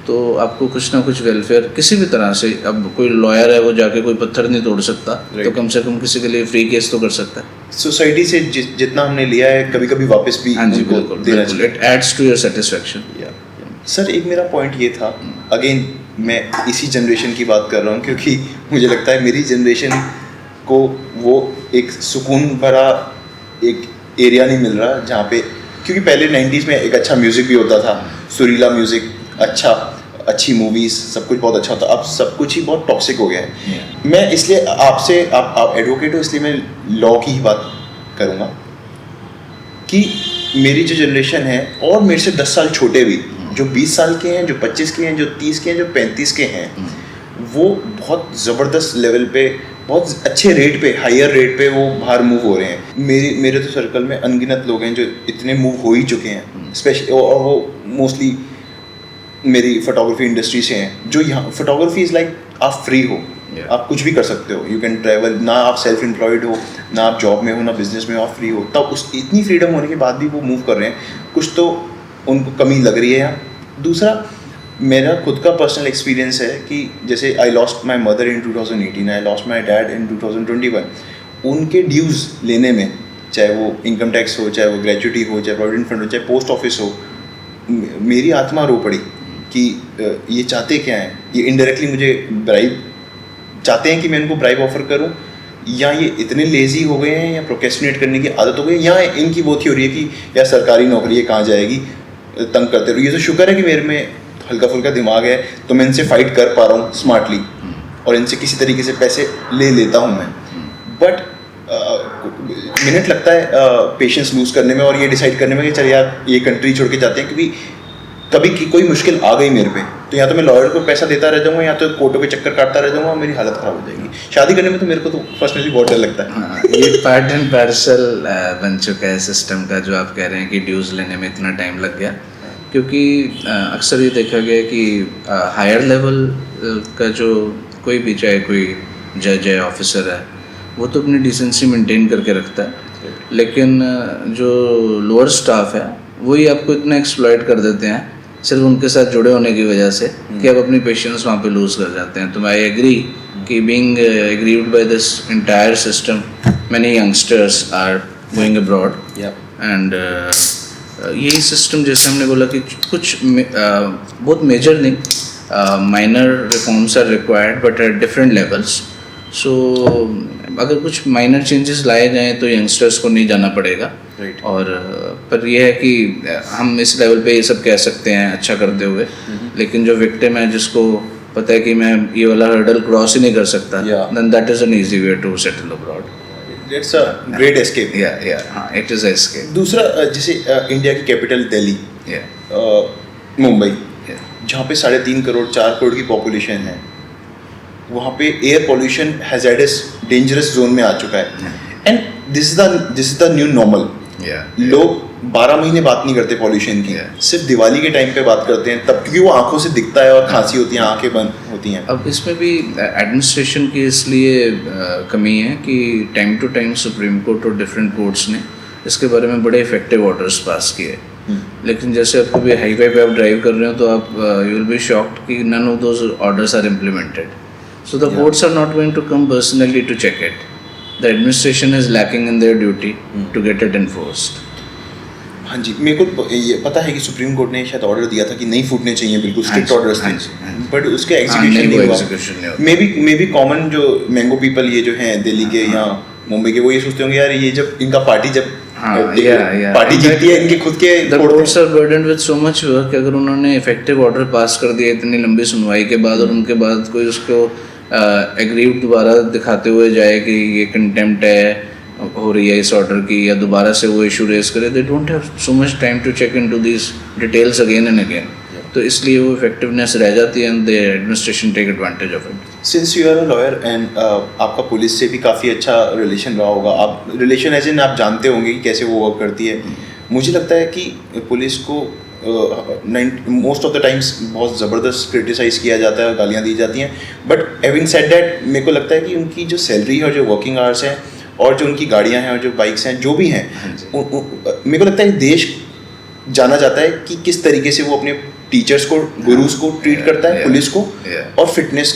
तो आपको कुछ ना कुछ वेलफेयर किसी भी तरह से, अब कोई लॉयर है वो जाके कोई पत्थर नहीं तोड़ सकता, तो कम से कम किसी के लिए फ्री केस तो कर सकता है। सोसाइटी से जितना हमने लिया है कभी कभी वापस भी उनको देना चाहिए। It adds to your satisfaction. Sir एक मेरा पॉइंट ये था, अगेन मैं इसी जनरेशन की बात कर रहा हूँ क्योंकि मुझे लगता है मेरी जनरेशन को वो एक सुकून भरा एक एरिया नहीं मिल रहा जहाँ पे, क्योंकि पहले 90s में एक अच्छा म्यूज़िक भी होता था, सुरीला म्यूज़िक, अच्छी मूवीज़, सब कुछ बहुत अच्छा होता। अब सब कुछ ही बहुत टॉक्सिक हो गया है। मैं इसलिए आपसे, आप एडवोकेट हो इसलिए मैं लॉ की ही बात करूँगा कि मेरी जो जनरेशन है और मेरे से 10 साल छोटे भी, जो 20 साल के हैं, जो 25 के हैं, जो 30 के हैं, जो 35 के हैं, वो बहुत ज़बरदस्त लेवल पे, बहुत अच्छे रेट पे, हायर रेट पे वो बाहर मूव हो रहे हैं। मेरे तो सर्कल में अनगिनत लोग हैं जो इतने मूव हो ही चुके हैं, स्पेशली, और वो मोस्टली मेरी फोटोग्राफी इंडस्ट्री से हैं, जो यहाँ फोटोग्राफी इज़ लाइक आप फ्री हो, आप कुछ भी कर सकते हो, यू कैन ट्रैवल, ना आप सेल्फ एम्प्लॉयड हो, ना आप जॉब में हो, ना बिजनेस में हो, आप फ्री हो। तब उस इतनी फ्रीडम होने के बाद भी वो मूव कर रहे हैं, कुछ तो उनको कमी लग रही है यहाँ। दूसरा, मेरा खुद का पर्सनल एक्सपीरियंस है कि जैसे I lost my mother in 2018, I lost my dad in 2021। उनके ड्यूज़ लेने में, चाहे वो इनकम टैक्स हो, चाहे वो ग्रेजुटी हो, चाहे प्रोविडेंट फंड हो, चाहे पोस्ट ऑफिस हो, मेरी आत्मा रो पड़ी कि ये चाहते क्या हैं, ये इनडायरेक्टली मुझे ब्राइब चाहते हैं कि मैं इनको ब्राइब ऑफर करूं, या ये इतने लेज़ी हो गए हैं, या प्रोक्रेस्टिनेट करने की आदत हो गई, या इनकी वो थ्योरी है कि यार सरकारी नौकरी है कहाँ जाएगी, तंग करते रहो। ये तो शुक्र है कि मेरे में हल्का फुल्का दिमाग है, तो मैं इनसे फाइट कर पा रहा हूँ स्मार्टली, और इनसे किसी तरीके से पैसे ले लेता हूँ मैं। बट मिनट लगता है पेशेंस लूज़ करने में और ये डिसाइड करने में कि चल यार ये कंट्री छोड़ के जाते हैं, क्योंकि कभी कोई मुश्किल आ गई मेरे पे, तो या तो मैं लॉयर को पैसा देता रह जाऊँगा, या तो कोर्टों के चक्कर काटता रह जाऊँगा, और मेरी हालत ख़राब हो जाएगी। शादी करने में तो मेरे को तो पर्सनली बहुत डर लगता है। हाँ, ये पार्ट एंड पार्सल बन चुका है सिस्टम का, जो आप कह रहे हैं कि ड्यूज़ लेने में इतना टाइम लग गया, क्योंकि अक्सर ये देखा गया कि हायर लेवल का जो कोई भी, चाहे कोई जज है, ऑफिसर है, वो तो अपनी डिसेंसी मेंटेन करके रखता है, लेकिन जो लोअर स्टाफ है वही आपको इतना एक्सप्लॉइट कर देते हैं सिर्फ उनके साथ जुड़े होने की वजह से कि आप अपनी पेशेंस वहाँ पे लूज़ कर जाते हैं। तो आई एग्री कि being aggrieved by this entire system, many youngsters are going abroad, and यही सिस्टम, जैसे हमने बोला कि कुछ बहुत मेजर नहीं, minor reforms are required but at different levels, so अगर कुछ माइनर चेंजेस लाए जाएं तो यंगस्टर्स को नहीं जाना पड़ेगा। Right. और पर यह है कि हम इस लेवल पे ये सब कह सकते हैं अच्छा करते हुए, लेकिन जो विक्टिम है जिसको पता है कि मैं ये वाला हर्डल क्रॉस ही नहीं कर सकता, Yeah. then that is an easy way to settle abroad. It's a great escape. हाँ, it is a escape. दूसरा जैसे इंडिया की capital Delhi, Yeah. Mumbai, Yeah. जहाँ पे 3.5 करोड़ 4 करोड़ की पॉपुलेशन है, वहाँ पे air pollution hazards dangerous zone में आ चुका है। And this is the new normal. Yeah. लोग 12 महीने बात नहीं करते पॉल्यूशन की, Yeah. सिर्फ दिवाली के टाइम पे बात करते हैं, तब क्योंकि वो आंखों से दिखता है और खांसी होती है, आंखें बंद होती हैं। अब इसमें भी एडमिनिस्ट्रेशन की इसलिए कमी है कि time to time Supreme Court और डिफरेंट कोर्ट्स ने इसके बारे में बड़े इफेक्टिव ऑर्डर्स पास किए, लेकिन जैसे आप कभी हाईवे पे आप ड्राइव कर रहे हो तो आप यू विल बी शॉक्ड कि none of those orders are implemented, so the courts are not going to come personally to check it. The administration is lacking in their duty to get it enforced. हाँ जी, मेरे को ये पता है कि सुप्रीम कोर्ट ने शायद ऑर्डर दिया था कि नहीं फूटने चाहिए, बिल्कुल स्ट्रिक्ट ऑर्डर्स थे, बट उसके एग्जीक्यूशन नहीं हुआ। मे बी कॉमन जो मैंगो पीपल ये जो हैं दिल्ली के या मुंबई के, वो ये सोचते होंगे यार ये जब इनका पार्टी जब पार्टी जीतती है इनके खुद के the courts are burdened with so much work, अगर उन्होंने इफेक्टिव ऑर्डर पास कर दिया इतनी लंबी सुनवाई के बाद और उनके बाद कोई उसको एग्रीव दोबारा दिखाते हुए जाए कि ये कंटेम्प्ट है हो रही है इस ऑर्डर की, या दोबारा से वो इशू रेज करे, they don't have so much time to check into this details again and again, तो इसलिए वो इफेक्टिवनेस रह जाती है and the administration take advantage of it. Since you are a lawyer and आपका पुलिस से भी काफ़ी अच्छा रिलेशन रहा होगा, आप रिलेशन एज इन आप जानते होंगे कि कैसे वो वर्क करती है। मुझे लगता है कि पुलिस को मोस्ट ऑफ द टाइम्स बहुत ज़बरदस्त क्रिटिसाइज किया जाता है, गालियाँ दी जाती हैं, बट हैविंग सेड दैट मेरे को लगता है कि उनकी जो सैलरी है और जो वर्किंग आवर्स हैं और जो उनकी गाड़ियाँ हैं और जो बाइक्स हैं जो भी हैं, मेरे को लगता है देश जाना जाता है कि किस तरीके से वो अपने टीचर्स को, गुरुज को ट्रीट करता है, पुलिस को और फिटनेस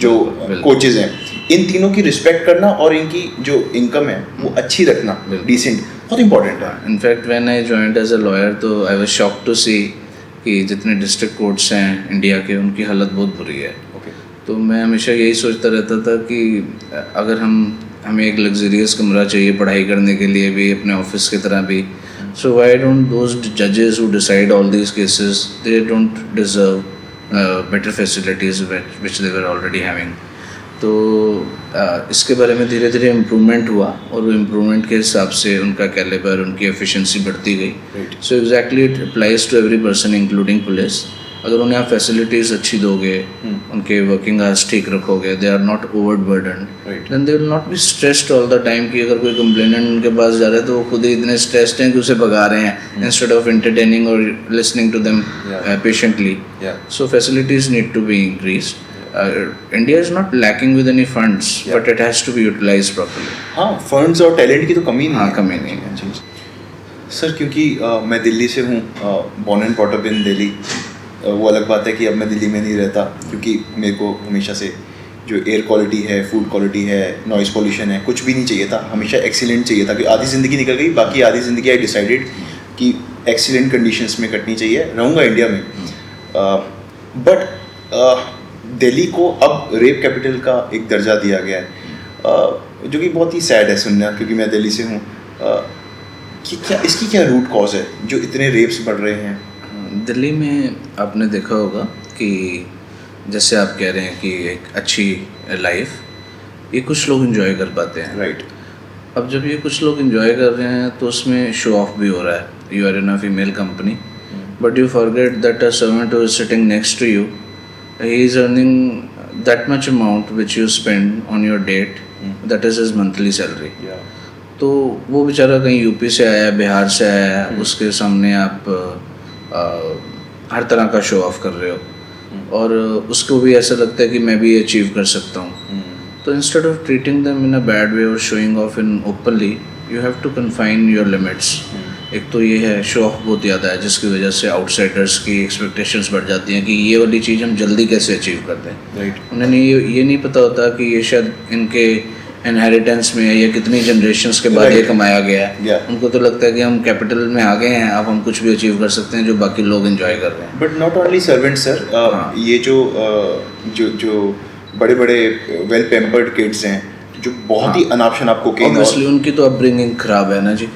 जो कोचेज हैं, इन तीनों की रिस्पेक्ट करना और इनकी जो इनकम है वो अच्छी रखना, डिसेंट, बहुत इंपॉर्टेंट है। Infact when I joined as a lawyer तो I was shocked to see कि जितने डिस्ट्रिक्ट कोर्ट्स हैं इंडिया के उनकी हालत बहुत बुरी है। तो मैं हमेशा यही सोचता रहता था कि अगर हमें एक लग्जरियस कमरा चाहिए पढ़ाई करने के लिए भी, अपने ऑफिस की तरह भी, सो व्हाई डोंट दोज जजेस who decide all these cases, they don't deserve better facilities which they were already having. तो इसके बारे में धीरे धीरे इम्प्रूवमेंट हुआ और वो इम्प्रूवमेंट के हिसाब से उनका कैलिबर, उनकी एफिशिएंसी बढ़ती गई। So exactly it applies to every person including police. अगर उन्हें आप फैसिलिटीज़ अच्छी दोगे, उनके वर्किंग आवर्स ठीक रखोगे, they are not overburden, then they will not be stressed all the time कि अगर कोई कंप्लेनेंट उनके पास जा रहा है तो वो खुद ही इतने स्ट्रेस्ड हैं कि उसे भगा रहे हैं इंस्टेड ऑफ एंटरटेनिंग और listening to them patiently. So facilities need to be increased. India is not lacking with any funds, but it has to be utilized properly. हाँ, फंड्स और टैलेंट की तो कमी नहीं है। कमी नहीं है सर, क्योंकि मैं दिल्ली से हूँ, born and brought up in Delhi. वो अलग बात है कि अब मैं दिल्ली में नहीं रहता, क्योंकि मेरे को हमेशा से जो एयर क्वालिटी है, फूड क्वालिटी है, नॉइस पॉल्यूशन है, कुछ भी नहीं चाहिए था, हमेशा एक्सीलेंट चाहिए था। कि आधी ज़िंदगी निकल गई, बाकी आधी ज़िंदगी आई डिसाइडेड कि एक्सीलेंट कंडीशंस में कटनी चाहिए, रहूँगा इंडिया में। बट दिल्ली को अब रेप कैपिटल का एक दर्जा दिया गया है, जो कि बहुत ही सैड है सुनना, क्योंकि मैं दिल्ली से हूँ। कि क्या इसकी क्या रूट कॉज है जो इतने रेप्स बढ़ रहे हैं दिल्ली में? आपने देखा होगा कि जैसे आप कह रहे हैं कि एक अच्छी लाइफ ये कुछ लोग एंजॉय कर पाते हैं, राइट। अब जब ये कुछ लोग एंजॉय कर रहे हैं तो उसमें शो ऑफ भी हो रहा है। You are in a female company, but you forget that a servant who is sitting next to you, he is earning that much amount which you spend on your date, that is his monthly salary. तो वो बेचारा कहीं यूपी से आया, बिहार से आया, उसके सामने आप हर तरह का शो ऑफ कर रहे हो और उसको भी ऐसा लगता है कि मैं भी अचीव कर सकता हूँ। तो instead of treating them in a bad way और showing off in openly, you have to confine your limits. एक तो ये है शो ऑफ बहुत ज़्यादा है, जिसकी वजह से आउटसाइडर्स की एक्सपेक्टेशंस बढ़ जाती हैं कि ये वाली चीज़ हम जल्दी कैसे अचीव करते हैं। राइट। उन्हें ये नहीं पता होता कि ये शायद इनके इनहेरिटेंस में है या कितनी जनरेशंस के बाद ये कमाया गया है। उनको तो लगता है कि हम कैपिटल में आ गए हैं, अब हम कुछ भी अचीव कर सकते हैं जो बाकी लोग एंजॉय कर रहे हैं। But not only servant sir, ये जो बड़े बड़े वेल पेम्पर्ड किड्स हैं जो बहुत ही अनाप शनाप कोकेन ऑब्वियसली उनकी तो अपब्रिंगिंग खराब है ना जी।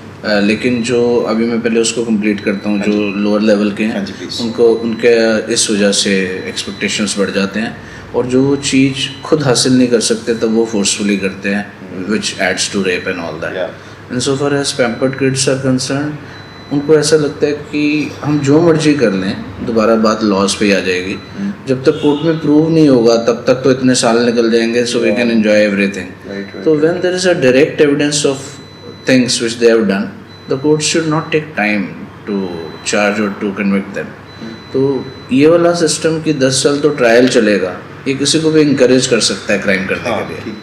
लेकिन जो अभी मैं पहले उसको कंप्लीट करता हूँ, जो लोअर लेवल के हैं उनको उनके इस वजह से एक्सपेक्टेशंस बढ़ जाते हैं, और जो वो चीज़ खुद हासिल नहीं कर सकते तब वो फोर्सफुली करते हैं, which adds to rape and all that. And so far as pampered kids are concern, उनको ऐसा लगता है कि हम जो मर्जी कर लें, दोबारा बात लॉस पे आ जाएगी। जब तक कोर्ट में प्रूव नहीं होगा तब तक तो इतने साल निकल जाएंगे, so we can enjoy everything. तो when there is a direct evidence of things which they have done, the court should not take time to charge or to convict them. तो ये वाला सिस्टम कि 10 साल तो ट्रायल चलेगा, ये किसी को भी इंकरेज कर सकता है क्राइम करने के लिए।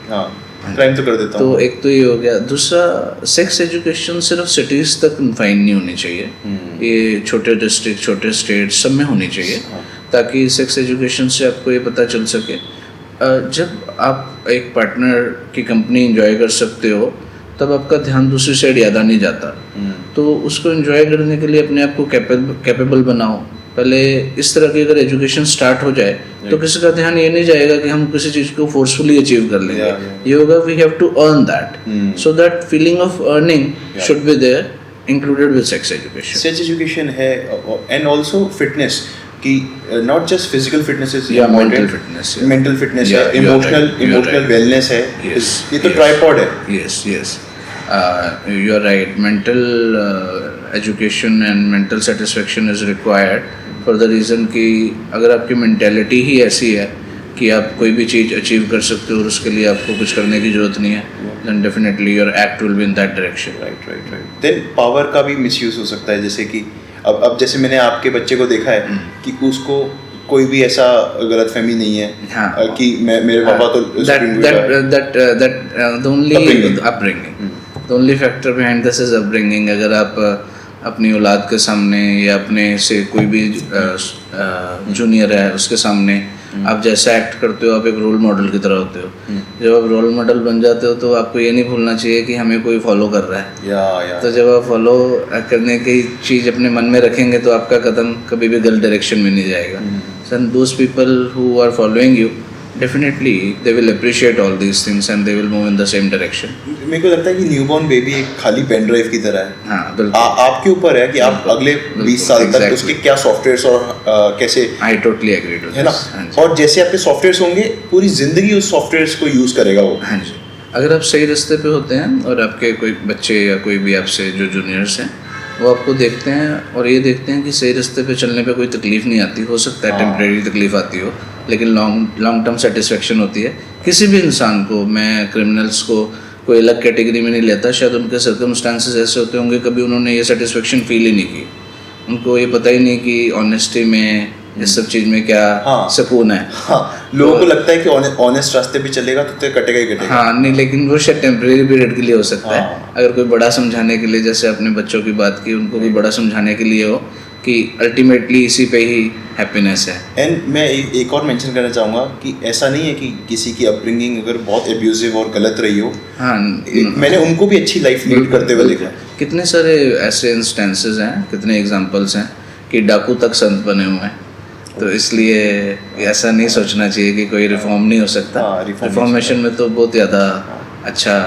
क्राइम तो कर देता तो एक तो ये हो गया। दूसरा, सेक्स एजुकेशन सिर्फ सिटीज़ तक कन्फाइन नहीं होनी चाहिए, ये छोटे डिस्ट्रिक्ट, छोटे स्टेट सब में होनी चाहिए, ताकि सेक्स एजुकेशन से आपको ये पता चल सके। जब आप एक पार्टनर की कंपनी इंजॉय कर सकते हो तब आपका ध्यान दूसरी साइड ज़्यादा नहीं जाता। तो उसको एंजॉय करने के लिए अपने आप को कैपेबल बनाओ। पहले इस तरह की अगर एजुकेशन स्टार्ट हो जाए तो किसी का ध्यान ये नहीं जाएगा कि हम किसी चीज़ को फोर्सफुली अचीव कर लेंगे। ये होगा we have to earn that, so that feeling of earning should be there included with sex education. Sex education है एंड ऑल्सो फिटनेस कि not just physical fitness is mental fitness, mental fitness है, इमोशनल वेलनेस है, ये तो ट्राइपॉड है। Yes you are right. Mental education and mental satisfaction is required for the reason कि अगर आपकी मेंटेलिटी ही ऐसी है कि आप कोई भी चीज़ अचीव कर सकते हो और उसके लिए आपको कुछ करने की ज़रूरत नहीं है, then definitely your act will be in that direction. Right. Then power का भी मिसयूज़ हो सकता है, जैसे कि अब जैसे मैंने आपके बच्चे को देखा है कि उसको कोई भी ऐसा गलत फहमी नहीं है कि मेरे पापा तो the only upbringing, the only factor behind this is upbringing। अगर आप अपनी औलाद के सामने या अपने से कोई भी जूनियर है उसके सामने आप जैसा एक्ट करते हो, आप एक रोल मॉडल की तरह होते हो। जब आप रोल मॉडल बन जाते हो तो आपको ये नहीं भूलना चाहिए कि हमें कोई फॉलो कर रहा है। तो जब आप फॉलो करने की चीज़ अपने मन में रखेंगे तो आपका कदम कभी भी गलत डायरेक्शन में नहीं जाएगा। So those people who are following you definitely they will appreciate all these things and they will move in the same direction। मेरे को लगता है कि न्यूबॉर्न बेबी एक खाली पेन ड्राइव की तरह है। हाँ बिल्कुल। आपके ऊपर है कि आप अगले 20 साल तक उसके क्या सॉफ्टवेयर्स और कैसे। I totally agree to this, है ना। और जैसे आपके सॉफ्टवेयर्स होंगे पूरी जिंदगी उस सॉफ्टवेयर्स को यूज़ करेगा वो। हाँ जी। अगर आप सही रास्ते पे होते हैं और आपके कोई बच्चे या कोई भी आपसे जो जूनियर्स हैं वो आपको देखते हैं और ये देखते हैं कि सही रास्ते पे चलने पे कोई तकलीफ़ नहीं आती, हो सकता है टेम्परेरी तकलीफ़ आती हो, लेकिन लॉन्ग टर्म सेटिस्फेक्शन होती है। किसी भी इंसान को, मैं क्रिमिनल्स को कोई अलग कैटेगरी में नहीं लेता, शायद उनके सर्कमस्टांसेस ऐसे होते होंगे कभी उन्होंने ये सेटिस्फेक्शन फील ही नहीं की, उनको ये पता ही नहीं कि ऑनेस्टी में इस सब चीज़ में क्या सुकून है। लोगों को लगता है कि ऑनेस्ट रास्ते पे चलेगा तो कटेगा ही कटेगा। नहीं, लेकिन वो शायद टेम्परेरी पीरियड के लिए हो सकता है। अगर कोई बड़ा समझाने के लिए, जैसे अपने बच्चों की बात की, उनको भी बड़ा समझाने के लिए हो कि अल्टीमेटली इसी पे ही हैप्पीनेस है। एंड मैं एक और मेंशन करना चाहूँगा कि ऐसा नहीं है कि किसी की अपब्रिंगिंग अगर बहुत एब्यूजिव और गलत रही हो, मैंने उनको भी अच्छी लाइफ लीड करते हुए देखा। कितने सारे ऐसे इंस्टेंसेस हैं, कितने एग्जांपल्स हैं कि डाकू तक संत बने हुए हैं। तो इसलिए ऐसा नहीं सोचना चाहिए कि कोई रिफॉर्म नहीं हो सकता। रिफॉर्मेशन में तो बहुत ज़्यादा अच्छा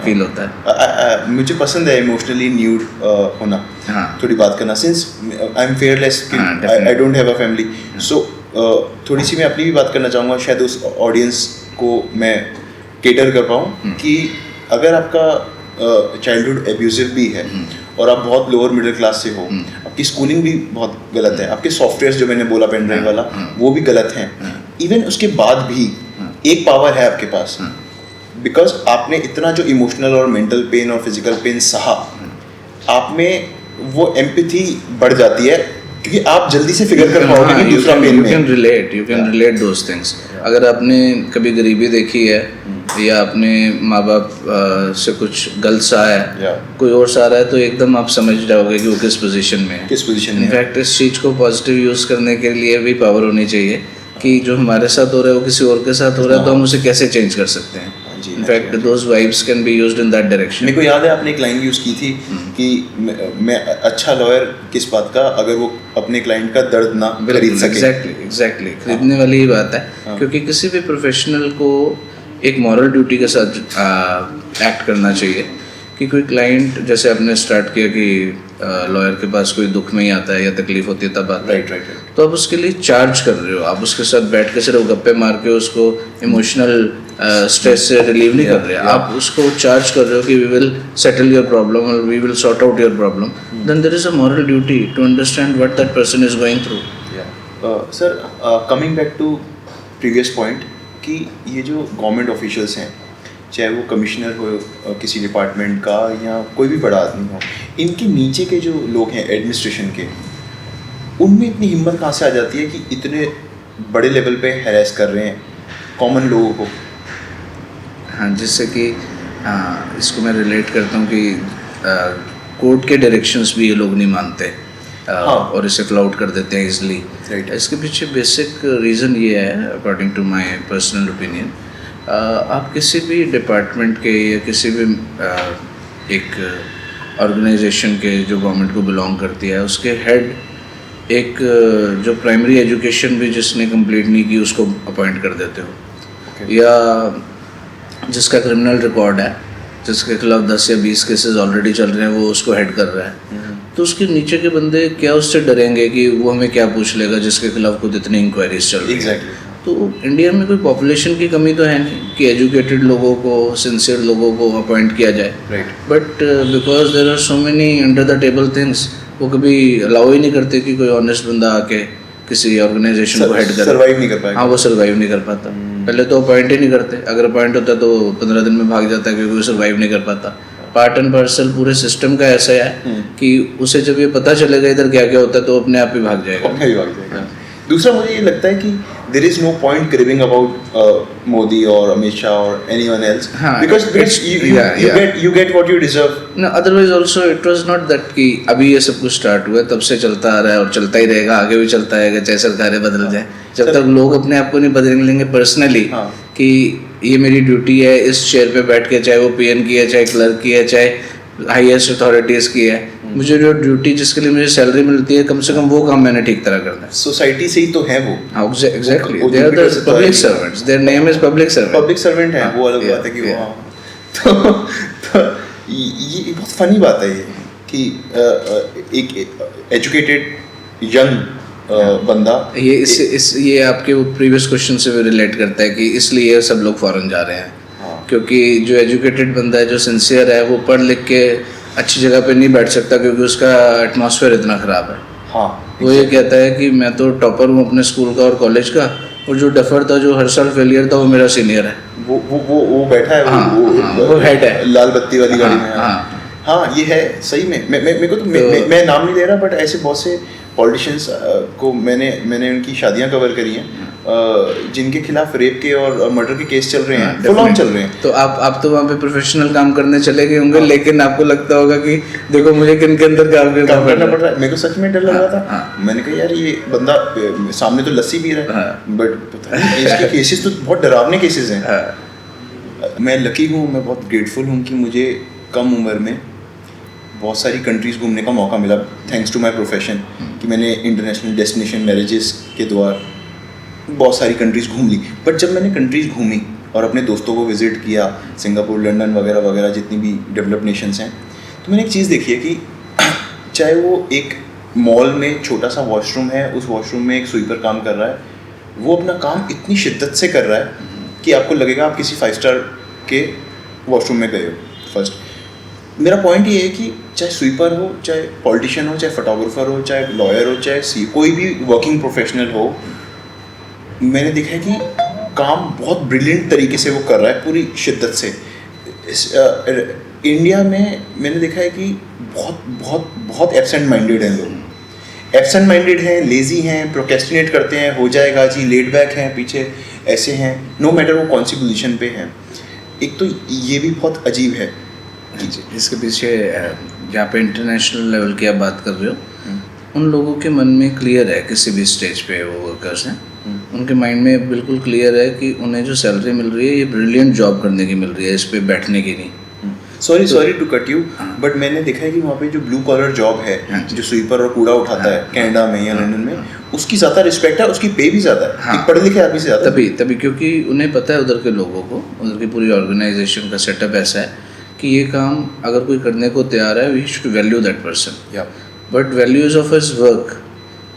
फील होता है। मुझे पसंद है इमोशनली न्यूड होना, थोड़ी बात करना, since I am fearless, I don't have a family, so थोड़ी सी मैं अपनी भी बात करना चाहूँगा, शायद उस ऑडियंस को मैं केटर कर पाऊँ कि अगर आपका चाइल्डहुड एब्यूजिव भी है और आप बहुत लोअर मिडिल क्लास से हो, आपकी स्कूलिंग भी बहुत गलत है, आपके सॉफ्टवेयर्स जो मैंने बोला पेन ड्राइव वाला वो भी गलत हैं, इवन उसके बाद भी एक पावर है आपके पास, बिकॉज आपने इतना जो इमोशनल और मेंटल पेन और फिजिकल पेन सहा, आप में वो एम्पैथी बढ़ जाती है क्योंकि आप जल्दी से फिगर कर पाओगे कि दूसरा पेन में। You can relate those things. अगर आपने कभी गरीबी देखी है या अपने माँ बाप से कुछ गलत सहा है, कोई और सहा रहा है, तो एकदम आप समझ जाओगे कि वो किस पोजीशन में है। इनफैक्ट इस चीज़ को पॉजिटिव यूज़ करने के लिए भी पावर होनी चाहिए कि जो हमारे साथ हो रहा है वो किसी और के साथ हो रहा है, तो हम उसे कैसे चेंज कर सकते हैं। जी, in fact those vibes can be used in that direction. मेरे को याद है आपने एक लाइन यूज़ की थी कि मैं अच्छा लॉयर किस बात का, अगर वो अपने क्लाइंट का दर्द ना खरीद सके। एग्जैक्टली खरीदने वाली ही बात है, क्योंकि किसी भी प्रोफेशनल को एक मॉरल ड्यूटी के साथ एक्ट करना चाहिए कि कोई क्लाइंट, जैसे आपने स्टार्ट किया कि लॉयर के पास कोई दुख में ही आता है या तकलीफ होती है तब आता है, राइट। तो आप उसके लिए चार्ज कर रहे हो, आप उसके साथ बैठ के सिर्फ गप्पे मार के उसको इमोशनल स्ट्रेस से रिलीव नहीं कर रहे, आप उसको चार्ज कर रहे हो कि we will settle your problem और we will sort out your problem, then there is a moral duty to understand what that person is going through. Sir, coming back to previous point कि ये जो गवर्नमेंट ऑफिशियल्स हैं, चाहे वो कमिश्नर हो किसी डिपार्टमेंट का या कोई भी बड़ा आदमी हो, इनके नीचे के जो लोग हैं एडमिनिस्ट्रेशन के, उनमें इतनी हिम्मत कहाँ से आ जाती है कि इतने बड़े लेवल पे हैरेस कर रहे हैं कॉमन लोगों को? हाँ, जिससे कि इसको मैं रिलेट करता हूँ कि कोर्ट के डायरेक्शंस भी ये लोग नहीं मानते और इसे फ्लाउट कर देते हैं इजली। इसके पीछे बेसिक रीज़न ये है, according to my personal opinion, आप किसी भी डिपार्टमेंट के या किसी भी एक ऑर्गेनाइजेशन के जो गवर्नमेंट को बिलोंग करती है, उसके हेड एक जो प्राइमरी एजुकेशन भी जिसने कंप्लीट नहीं की उसको अपॉइंट कर देते हो, या जिसका क्रिमिनल रिकॉर्ड है, जिसके खिलाफ 10 या 20 केसेस ऑलरेडी चल रहे हैं, वो उसको हेड कर रहा है। तो उसके नीचे के बंदे क्या उससे डरेंगे कि वो हमें क्या पूछ लेगा जिसके खिलाफ खुद इतनी इंक्वायरीज चल रही है। तो इंडिया में कोई पॉपुलेशन की कमी तो है नहीं कि एजुकेटेड लोगों को, सिंसियर लोगों को अपॉइंट किया जाए, but because there are so many under the table things, वो कभी अलाउ ही नहीं करते कि कोई ऑनेस्ट बंदा आके किसी ऑर्गेनाइजेशन को हेड करे। सर्वाइव नहीं कर पाएगा। हाँ, वो सर्वाइव नहीं कर पाता। पहले तो अपॉइंट ही नहीं करते, अगर अपॉइंट होता तो 15 दिन में भाग जाता क्योंकि वो सर्वाइव नहीं कर पाता। पार्ट एंड पार्सल पूरे सिस्टम का ऐसा है कि उसे जब ये पता चलेगा इधर क्या क्या होता है तो अपने आप ही भाग जाएगा। दूसरा, मुझे ये लगता है कि there is no point cribbing about Modi or Amit Shah or anyone else, because you get what you deserve. No, otherwise also it was not that कि अभी ये सब कुछ स्टार्ट हुआ है तब से चलता आ रहा है और चलता ही रहेगा, आगे भी चलता रहेगा चाहे सरकारें बदल जाए। जब तक लोग अपने आप को नहीं बदल लेंगे पर्सनली कि ये मेरी ड्यूटी है इस चेयर पे बैठ के, चाहे वो पीएन की है, चाहे क्लर्क की है, चाहे हाईएस्ट अथॉरिटीज की है, मुझे जो ड्यूटी जिसके लिए मुझे सैलरी मिलती है, कम से कम वो काम मैंने ठीक तरह करना है। सोसाइटी से ही तो है वो। हाँ, exactly, they are the public servants, their name is public servant. Public servant है, वो अलग बात है कि वो तो ये बहुत फनी बात है ये कि एक एजुकेटेड यंग बंदा, ये आपके प्रीवियस क्वेश्चन से भी रिलेट करता है कि इसलिए सब लोग फॉरेन जा रहे हैं, क्योंकि जो एजुकेटेड बंदा है, जो सिंसियर है, वो पढ़ लिख के अच्छी जगह पे नहीं बैठ सकता क्योंकि उसका एटमॉस्फेयर इतना ख़राब है। वो ये कहता है कि मैं तो टॉपर हूँ अपने स्कूल का और कॉलेज का, और जो डफर था, जो हर साल फेलियर था, वो मेरा सीनियर है। वो बैठा है, वो हेड है, लाल बत्ती वाली गाड़ी में। हाँ, ये है सही में। मेरे को तो मैं नाम नहीं ले रहा, बट ऐसे बहुत से पॉलिटिशियंस को मैंने उनकी शादियाँ कवर करी हैं जिनके खिलाफ रेप के और मर्डर के केस चल रहे हैं, फुल ऑन चल रहे हैं। तो आप तो वहाँ पे प्रोफेशनल काम करने चले गए होंगे, लेकिन आपको लगता होगा कि देखो मुझे किन के अंदर काम करना पड़ रहा है। मेरे को सच में डर लग रहा था। मैंने कहा यार ये बंदा सामने तो लस्सी पी रहा है, बट पता नहीं इसके केसेस तो बहुत डरावने केसेस हैं। मैं लकी हूँ, मैं बहुत ग्रेटफुल हूँ कि मुझे कम उम्र में बहुत सारी कंट्रीज़ घूमने का मौका मिला, थैंक्स टू माय प्रोफेशन, कि मैंने इंटरनेशनल डेस्टिनेशन मैरिजेस के द्वारा बहुत सारी कंट्रीज़ घूम ली। बट जब मैंने कंट्रीज़ घूमी और अपने दोस्तों को विज़िट किया, सिंगापुर, लंदन वगैरह वगैरह जितनी भी डेवलप्ड नेशंस हैं, तो मैंने एक चीज़ देखी है कि चाहे वो एक मॉल में छोटा सा वॉशरूम है, उस वॉशरूम में एक स्वीपर काम कर रहा है, वो अपना काम इतनी शिद्दत से कर रहा है कि आपको लगेगा आप किसी 5 स्टार के वॉशरूम में गए हो। फर्स्ट मेरा पॉइंट ये है कि चाहे स्वीपर हो, चाहे पॉलिटिशियन हो, चाहे फोटोग्राफर हो, चाहे लॉयर हो, चाहे कोई भी वर्किंग प्रोफेशनल हो, मैंने देखा है कि काम बहुत ब्रिलियंट तरीके से वो कर रहा है, पूरी शिद्दत से। इंडिया में मैंने देखा है कि बहुत बहुत बहुत एब्सेंट माइंडेड हैं लोग, एब्सेंट माइंडेड हैं, लेज़ी हैं, प्रोक्रेस्टिनेट करते हैं, हो जाएगा जी, लेट बैक हैं, पीछे ऐसे हैं, नो मैटर वो कौन सी पोजीशन पे हैं। एक तो ये भी बहुत अजीब है। इसके पीछे जहाँ पे इंटरनेशनल लेवल की आप बात कर रहे हो, उन लोगों के मन में क्लियर है किसी भी स्टेज पे वो वर्कर्स हैं उनके माइंड में बिल्कुल क्लियर है कि उन्हें जो सैलरी मिल रही है ये ब्रिलियंट जॉब करने की मिल रही है, इस पे बैठने की नहीं। Sorry to cut you, but मैंने देखा है कि वहाँ पे जो ब्लू कॉलर जॉब है, जो स्वीपर और कूड़ा उठाता है कनाडा में या लंदन में, उसकी ज़्यादा रिस्पेक्ट है, उसकी पे भी ज़्यादा है एक पढ़े लिखे आदमी से ज़्यादा। तभी क्योंकि उन्हें पता है उधर के लोगों को, उधर की पूरी ऑर्गेनाइजेशन का सेटअप ऐसा है कि ये काम अगर कोई करने को तैयार है, we should value that person, but values of his work,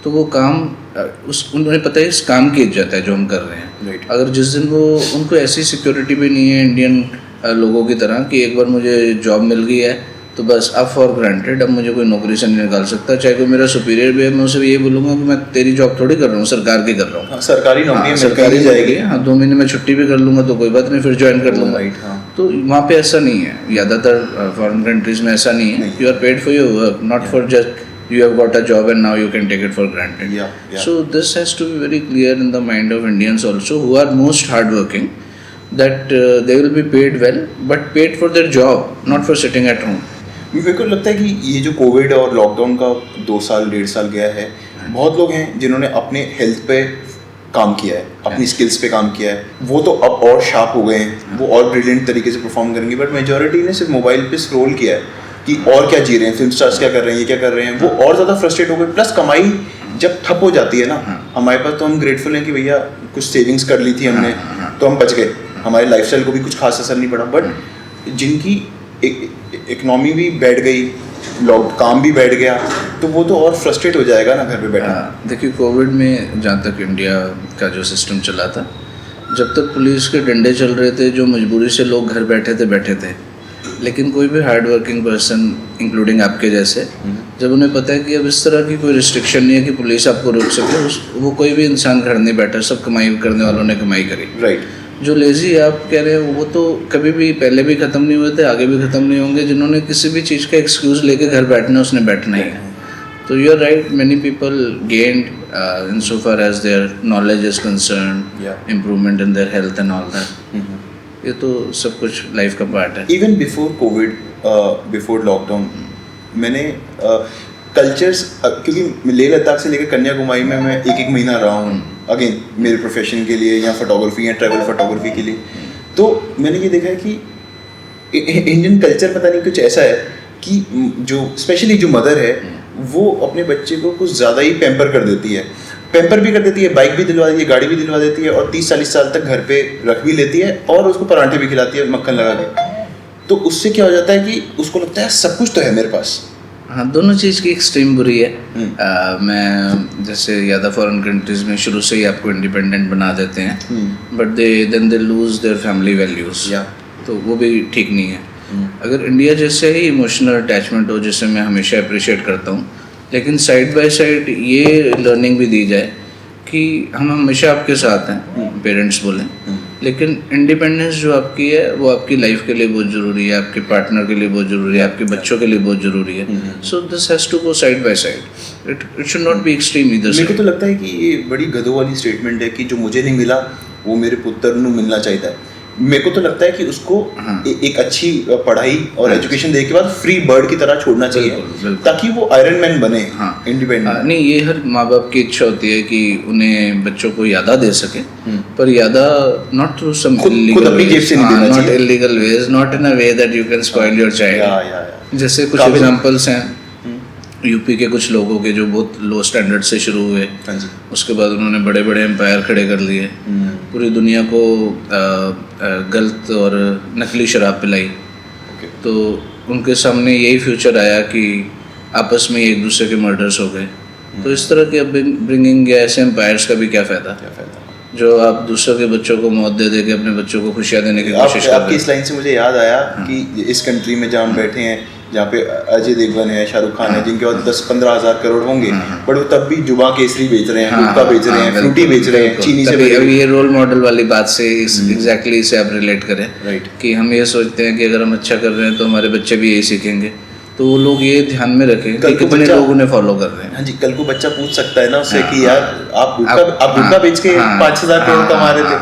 तो वो काम उन्हें पता है इस काम की इज्जत है जो हम कर रहे हैं। अगर जिस दिन वो, उनको ऐसी सिक्योरिटी भी नहीं है इंडियन लोगों की तरह कि एक बार मुझे जॉब मिल गई है तो बस अब फॉर ग्रांटेड, अब मुझे कोई नौकरी से नहीं निकाल सकता, चाहे कोई मेरा सुपीरियर भी है, मैं उसे ये बोलूँगा कि मैं तेरी जॉब थोड़ी कर रहा हूँ, सरकार की कर रहा हूँ। सरकारी नौकरी सरकारी जाएगी, हाँ 2 महीने में छुट्टी भी कर लूँगा तो कोई बात नहीं, फिर ज्वाइन कर लूँगा। तो वहाँ पे ऐसा नहीं है, ज़्यादातर फॉरेन कंट्रीज में ऐसा नहीं है। You are paid for your work, not for just you have got a job and now you can take it for granted. So this has to be very clear in the mind of Indians also, who are most hardworking, that they will be paid well, but paid for their job, not for sitting at home. मेरे को लगता है कि ये जो कोविड और लॉकडाउन का 2 साल 1.5 साल गया है, बहुत लोग हैं जिन्होंने अपने हेल्थ पे काम किया है, अपनी स्किल्स पे काम किया है, वो तो अब और शार्प हो गए हैं, वो और ब्रिलियंट तरीके से परफॉर्म करेंगे, बट मेजॉरिटी ने सिर्फ मोबाइल पे स्क्रॉल किया है कि और क्या जी रहे हैं, फिल्म स्टार्स क्या कर रहे हैं, ये क्या कर रहे हैं, वो और ज़्यादा फ्रस्ट्रेट हो गए। प्लस कमाई जब ठप हो जाती है ना, हमारे पास, तो हम ग्रेटफुल हैं कि भैया कुछ सेविंग्स कर ली थी हमने, तो हम बच गए, हमारे लाइफस्टाइल को भी कुछ खास असर नहीं पड़ा। बट जिनकी इकनॉमी भी बैठ गई, काम भी बैठ गया, तो वो तो और फ्रस्ट्रेट हो जाएगा ना घर पे बैठा। देखिए कोविड में जहाँ तक इंडिया का जो सिस्टम चला था, जब तक पुलिस के डंडे चल रहे थे, जो मजबूरी से लोग घर बैठे थे, लेकिन कोई भी हार्ड वर्किंग पर्सन इंक्लूडिंग आपके जैसे, जब उन्हें पता है कि अब इस तरह की कोई रिस्ट्रिक्शन नहीं है कि पुलिस आपको रोक सके, वो कोई भी इंसान घर नहीं बैठा, सब कमाई करने वालों ने कमाई करी। राइट। जो लेजी आप कह रहे हो वो तो कभी भी पहले भी ख़त्म नहीं हुए थे, आगे भी ख़त्म नहीं होंगे। जिन्होंने किसी भी चीज़ का एक्सक्यूज़ लेके घर बैठना, उसने बैठना ही है। तो you are right, many people gained in so far as their knowledge is concerned, improvement in their health and all that. ये तो सब कुछ लाइफ का पार्ट है। Even before Covid, before lockdown, मैंने कल्चर्स, क्योंकि लेह लद्दाख से लेकर कन्याकुमारी में मैं एक महीना रहा हूँ, अगेन मेरे प्रोफेशन के लिए, या फोटोग्राफी या ट्रैवल फोटोग्राफी के लिए, तो मैंने ये देखा है कि इंडियन कल्चर पता नहीं कुछ ऐसा है कि जो स्पेशली जो मदर है, वो अपने बच्चे को कुछ ज़्यादा ही पैम्पर कर देती है, पैम्पर भी कर देती है, बाइक भी दिलवा देती है, गाड़ी भी दिलवा देती है, और 30-40 साल तक घर पे रख भी लेती है, और उसको पराठे भी खिलाती है मक्खन लगा के। तो उससे क्या हो जाता है कि उसको लगता है सब कुछ तो है मेरे पास। हाँ, दोनों चीज़ की एक्सट्रीम बुरी है। मैं जैसे ज़्यादा फॉरेन कंट्रीज़ में शुरू से ही आपको इंडिपेंडेंट बना देते हैं, but they lose their family values, तो वो भी ठीक नहीं है। अगर इंडिया जैसे ही इमोशनल अटैचमेंट हो, जिसे मैं हमेशा अप्रिशिएट करता हूँ, लेकिन साइड बाय साइड ये लर्निंग भी दी जाए कि हम हमेशा आपके साथ हैं, पेरेंट्स बोलें, लेकिन इंडिपेंडेंस जो आपकी है वो आपकी लाइफ के लिए बहुत ज़रूरी है, आपके पार्टनर के लिए बहुत ज़रूरी है, आपके बच्चों के लिए बहुत ज़रूरी है। So this has to go side by side, it should not be extreme either. मेरे को तो लगता है कि ये बड़ी गधों वाली स्टेटमेंट है कि जो मुझे नहीं मिला वो मेरे पुत्र को मिलना चाहिए। मेरे को तो लगता है कि उसको एक अच्छी पढ़ाई और एजुकेशन देने के बाद फ्री बर्ड की तरह छोड़ना चाहिए, ताकि वो आयरन मैन बने, इंडिपेंडेंट। नहीं, ये हर माँ बाप की इच्छा होती है कि उन्हें बच्चों को यादा दे सके, पर यादा not through some not illegal ways, not in a way that you can spoil your child. जैसे कुछ एग्जांपल्स हैं यूपी के कुछ लोगों के जो बहुत लो स्टैंडर्ड से शुरू हुए, उसके बाद उन्होंने बड़े बड़े एम्पायर खड़े कर लिए, पूरी दुनिया को गलत और नकली शराब पिलाई, तो उनके सामने यही फ्यूचर आया कि आपस में एक दूसरे के मर्डर्स हो गए। तो इस तरह के ब्रिंगिंग या ऐसे एम्पायर्स का भी क्या फ़ायदा जो आप दूसरों के बच्चों को मौत दे के अपने बच्चों को खुशियाँ देने की कोशिश कर रहे हैं। आपकी इस लाइन से मुझे याद आया कि इस कंट्री में जहाँ हम बैठे हैं, जहाँ पे अजय देवगन है, शाहरुख खान है, जिनके पास 10-15 हज़ार करोड़ होंगे, बट वो तब भी जुबा केसरी बेच रहे हैं, गुटखा बेच रहे हैं, फ्रूटी बेच रहे हैं, चीनी से। अभी ये रोल मॉडल वाली बात से एग्जैक्टली इसे आप रिलेट करें, कि हम ये सोचते हैं कि अगर हम अच्छा कर रहे हैं तो हमारे बच्चे भी यही सीखेंगे, तो वो लोग ये ध्यान में रखें कि कितने लोग उन्हें फॉलो कर रहे हैं। हाँ जी, कल को बच्चा पूछ सकता है ना उससे कि यार आप गुटखा बेच के 5,000 करोड़ कमा रहे थे,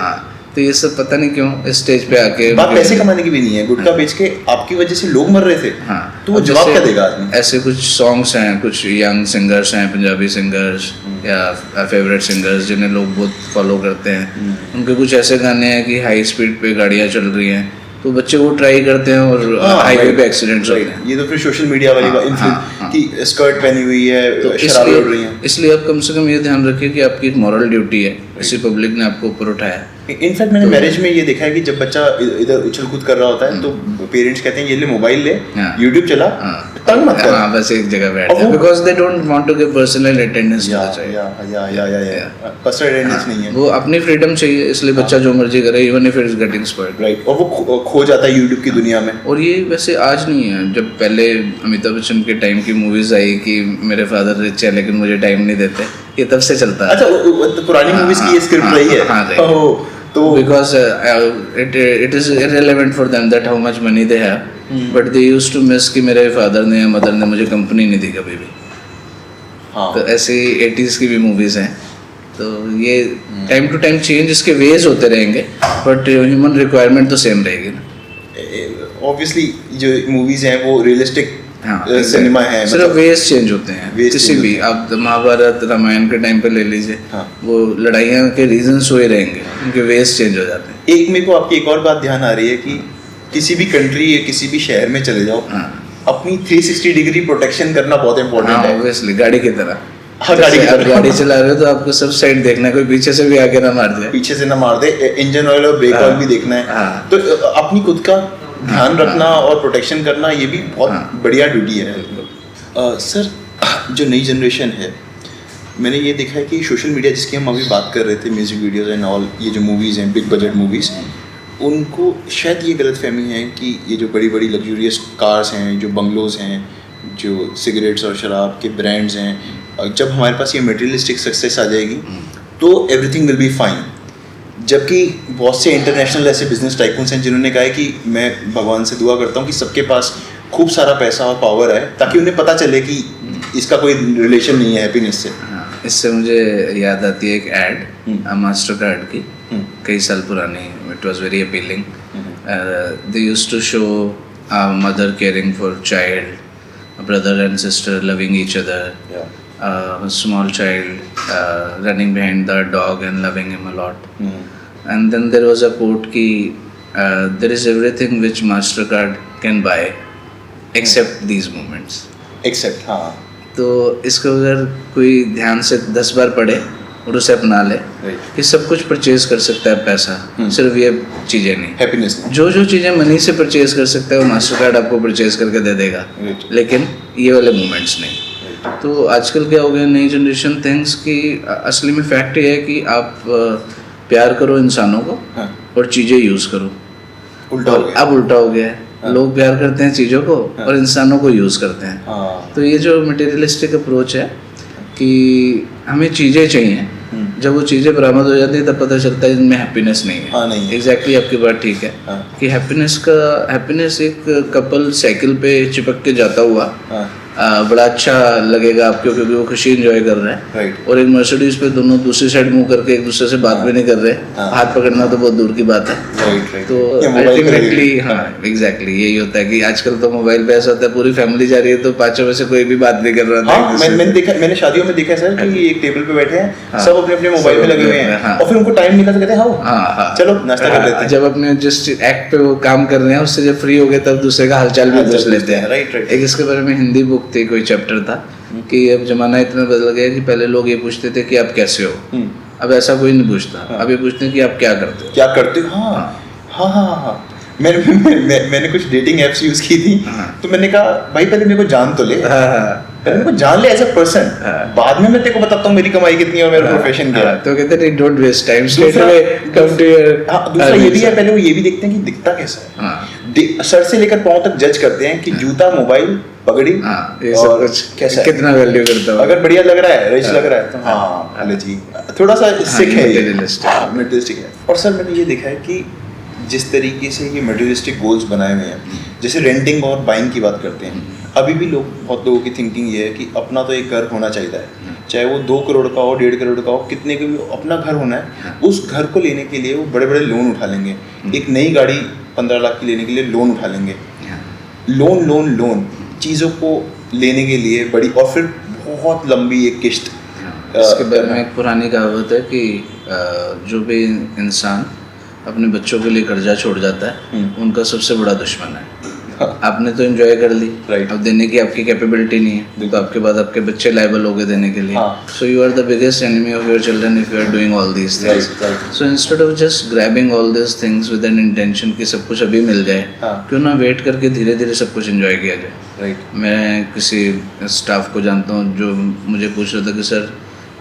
तो ये सब पता नहीं क्यों इस स्टेज पे आके बात पैसे कमाने की भी नहीं है, गुटखा बेच के आपकी वजह से लोग मर रहे थे। हाँ, तो वो जवाब क्या देगा आदमी? ऐसे कुछ सॉन्ग्स हैं, कुछ यंग सिंगर्स हैं, पंजाबी सिंगर्स या फेवरेट सिंगर्स जिन्हें लोग बहुत फॉलो करते हैं, उनके कुछ ऐसे गाने हैं कि हाई स्पीड पे गाड़ियाँ चल रही हैं तो बच्चे वो ट्राई करते हैं और हाईवे पे एक्सीडेंट्स होते हैं। ये तो फिर सोशल मीडिया वाली इन्फ्लुएंस कि स्कर्ट पहनी हुई है, तो शराबें उड़ रही हैं। इसलिए आप कम से कम ये ध्यान रखिए कि आपकी एक मॉरल ड्यूटी है, इसी पब्लिक ने आपको ऊपर उठाया। इनफैक्ट मैंने मैरिज में ये देखा है कि जब बच्चा इधर उछल कूद कर रहा होता है तो पेरेंट्स कहते हैं ये ले मोबाइल ले, यूट्यूब चला, तंग मत कर। हाँ, बस एक जगह बैठ जाए, because they don't want to give personal attendance to the child. या पर्सनल अटेंडेंस नहीं है, वो अपनी फ्रीडम चाहिए, इसलिए बच्चा जो मर्जी करे, even if it is getting spoiled. Right, और वो खो जाता है यूट्यूब की दुनिया में। और ये वैसे आज नहीं है, जब पहले अमिताभ बच्चन के टाइम की मूवीज आई कि मेरे फादर रिच है लेकिन मुझे टाइम नहीं देते, ये तब से चलता है। अच्छा, पुरानी मूवीज की ये स्क्रिप्ट रही है। हाँ, तो because it is irrelevant for them that how much money they have, but they used to miss कि मेरे फादर ने या मदर ने मुझे कंपनी नहीं दी कभी भी। हाँ, तो ऐसे 80s की भी मूवीज हैं, तो ये टाइम टू टाइम चेंज इसके वेज होते रहेंगे, बट ह्यूमन रिक्वायरमेंट तो सेम रहेगी ना। ऑब्वियसली जो मूवीज हैं वो रियलिस्टिक सिनेमा है, सिर्फ वेज चेंज होते हैं। किसी भी आप महाभारत रामायण के टाइम पे ले लीजिए, वो लड़ाइयाँ के रीजंस हुए रहेंगे, उनके वेज चेंज हो जाते हैं। एक मेरे को आपकी एक और बात ध्यान आ रही है कि किसी भी कंट्री या किसी भी शहर में चले जाओ, अपनी 360 डिग्री प्रोटेक्शन करना बहुत इंपॉर्टेंट है। ऑब्वियसली गाड़ी की तरह। हाँ, गाड़ी चला रहे हो तो आपको सब साइड देखना है, कोई पीछे से भी आके ना मार दे, पीछे से ना मार दे, इंजन ऑयल और ब्रेक ऑयल भी देखना है। तो अपनी खुद का ध्यान रखना और प्रोटेक्शन करना ये भी बहुत बढ़िया ड्यूटी है। सर, जो नई जनरेशन है, मैंने ये देखा है कि सोशल मीडिया जिसकी हम अभी बात कर रहे थे, म्यूजिक वीडियोस एंड ऑल, ये जो मूवीज़ हैं, बिग बजट मूवीज़, उनको शायद ये गलतफहमी है कि ये जो बड़ी बड़ी लग्जूरियस कार्स हैं, जो बंगलोज़ हैं, जो सिगरेट्स और शराब के ब्रांड्स हैं, जब हमारे पास ये मटेरियलिस्टिक सक्सेस आ जाएगी तो एवरीथिंग विल बी फाइन। जबकि बहुत से इंटरनेशनल ऐसे बिजनेस टाइकून्स हैं जिन्होंने कहा है कि मैं भगवान से दुआ करता हूँ कि सबके पास खूब सारा पैसा और पावर है, ताकि उन्हें पता चले कि इसका कोई रिलेशन नहीं है हैप्पीनेस से। इससे मुझे याद आती है एक एड मास्टर कार्ड की, कई साल पुरानी, it was very appealing. They used to show a mother caring for child, a brother and sister loving each other, a small child running behind the dog and loving him a lot. And then there was a quote ki there is everything which MasterCard can buy except these moments. Except, हाँ। तो इसको अगर कोई ध्यान से 10 बार पढ़े और उसे अपना ले कि सब कुछ परचेज कर सकता है पैसा, सिर्फ ये चीज़ें नहीं, हैप्पीनेस जो चीज़ें मनी से परचेज कर सकता है वो मास्टर कार्ड आपको परचेज करके दे देगा, लेकिन ये वाले मोमेंट्स नहीं। तो आजकल क्या हो गया, नई जनरेशन थिंक्स कि असली में फैक्ट ये है कि आप प्यार करो इंसानों को और चीज़ें यूज़ करो। अब उल्टा हो गया है, लोग प्यार करते हैं चीज़ों को और इंसानों को यूज़ करते हैं। तो ये जो मटेरियलिस्टिक अप्रोच है कि हमें चीज़ें चाहिए, जब वो चीज़ें बरामद हो जाती है तब पता चलता है इनमें हैप्पीनेस नहीं है। हाँ, नहीं। एग्जैक्टली आपकी बात ठीक है कि हैप्पीनेस एक कपल साइकिल पे चिपक के जाता हुआ बड़ा अच्छा लगेगा आपको, क्योंकि वो खुशी एंजॉय कर रहे हैं, और एक मर्सिडीज पे दोनों दूसरी साइड मुंह करके एक दूसरे से बात भी नहीं कर रहे, हाथ पकड़ना तो बहुत दूर की बात है। तो अल्टीमेटली एग्जैक्टली यही होता है कि आजकल तो मोबाइल पे ऐसा होता है, पूरी फैमिली जा रही है तो पांचों में से कोई भी बात नहीं कर रहा था। मैंने शादियों में देखा सर कि एक टेबल पे बैठे हैं, सब अपने अपने मोबाइल में लगे हुए हैं, और फिर उनको टाइम मिला तो कहते हैं चलो नाश्ता कर लेते हैं। जब अपने जिस एक्ट पे वो काम कर रहे हैं उससे जब फ्री हो गए तब दूसरे का हालचाल भी पूछ लेते हैं। एक इसके बारे में हिंदी बुक थी, कोई चैप्टर था कि अब जमाना इतना बदल गया कि पहले लोग ये पूछते थे कि आप कैसे हो, अब ऐसा कोई नहीं पूछता, अब ये पूछते हैं कि आप क्या करते हो। हाँ। मैंने कुछ डेटिंग एप्स यूज की थी, तो मैंने कहा भाई पहले मेरे को जान तो ले, पहले मेरे को जान ले एज अ पर्सन, बाद में मैं तेरे को बताता हूँ मेरी कमाई कितनी है और मेरा प्रोफेशन क्या है। तो कहते हैं don't waste time, straight away come to your. दूसरा ये भी है, पहले वो ये भी देखते हैं कि दिखता कैसा है, सर से लेकर पांव तक जज करते हैं कि जूता, मोबाइल, पगड़ी, ये सब कुछ कैसा है, कितना वैल्यू करता है। अगर बढ़िया लग रहा है, रिच लग रहा है तो हाँ अले जी, थोड़ा सा सिक है, मटेरियलिस्टिक है। और सर मैंने ये देखा है कि जिस तरीके से ये मटेरियलिस्टिक गोल्स बनाए हुए हैं, जैसे रेंटिंग और बाइंग की बात करते हैं, अभी भी बहुत लोगों की थिंकिंग ये है कि अपना तो एक घर होना चाहिए है, चाहे वो 2 करोड़ का हो, 1.5 करोड़ का हो, कितने का भी हो, अपना घर होना है, उस घर को लेने के लिए वो बड़े बड़े लोन उठा लेंगे। एक नई गाड़ी 15 लाख की लेने के लिए लोन उठा लेंगे, लोन चीज़ों को लेने के लिए बड़ी, और फिर बहुत लंबी एक किश्त। इसके बारे में एक पुरानी कहावत है कि जो भी इंसान अपने बच्चों के लिए कर्जा छोड़ जाता है उनका सबसे बड़ा दुश्मन है। आपने तो एंजॉय कर ली, अब देने की आपकी कैपेबिलिटी नहीं है, तो आपके बाद आपके बच्चे लायबल हो गए देने के लिए। So you are the biggest enemy of your children if you are doing all these things. So instead of just grabbing all these things with an intention कि सब कुछ अभी मिल जाए, क्यों ना वेट करके धीरे धीरे सब कुछ एंजॉय किया जाए। मैं किसी स्टाफ को जानता हूँ जो मुझे पूछ रहा था कि सर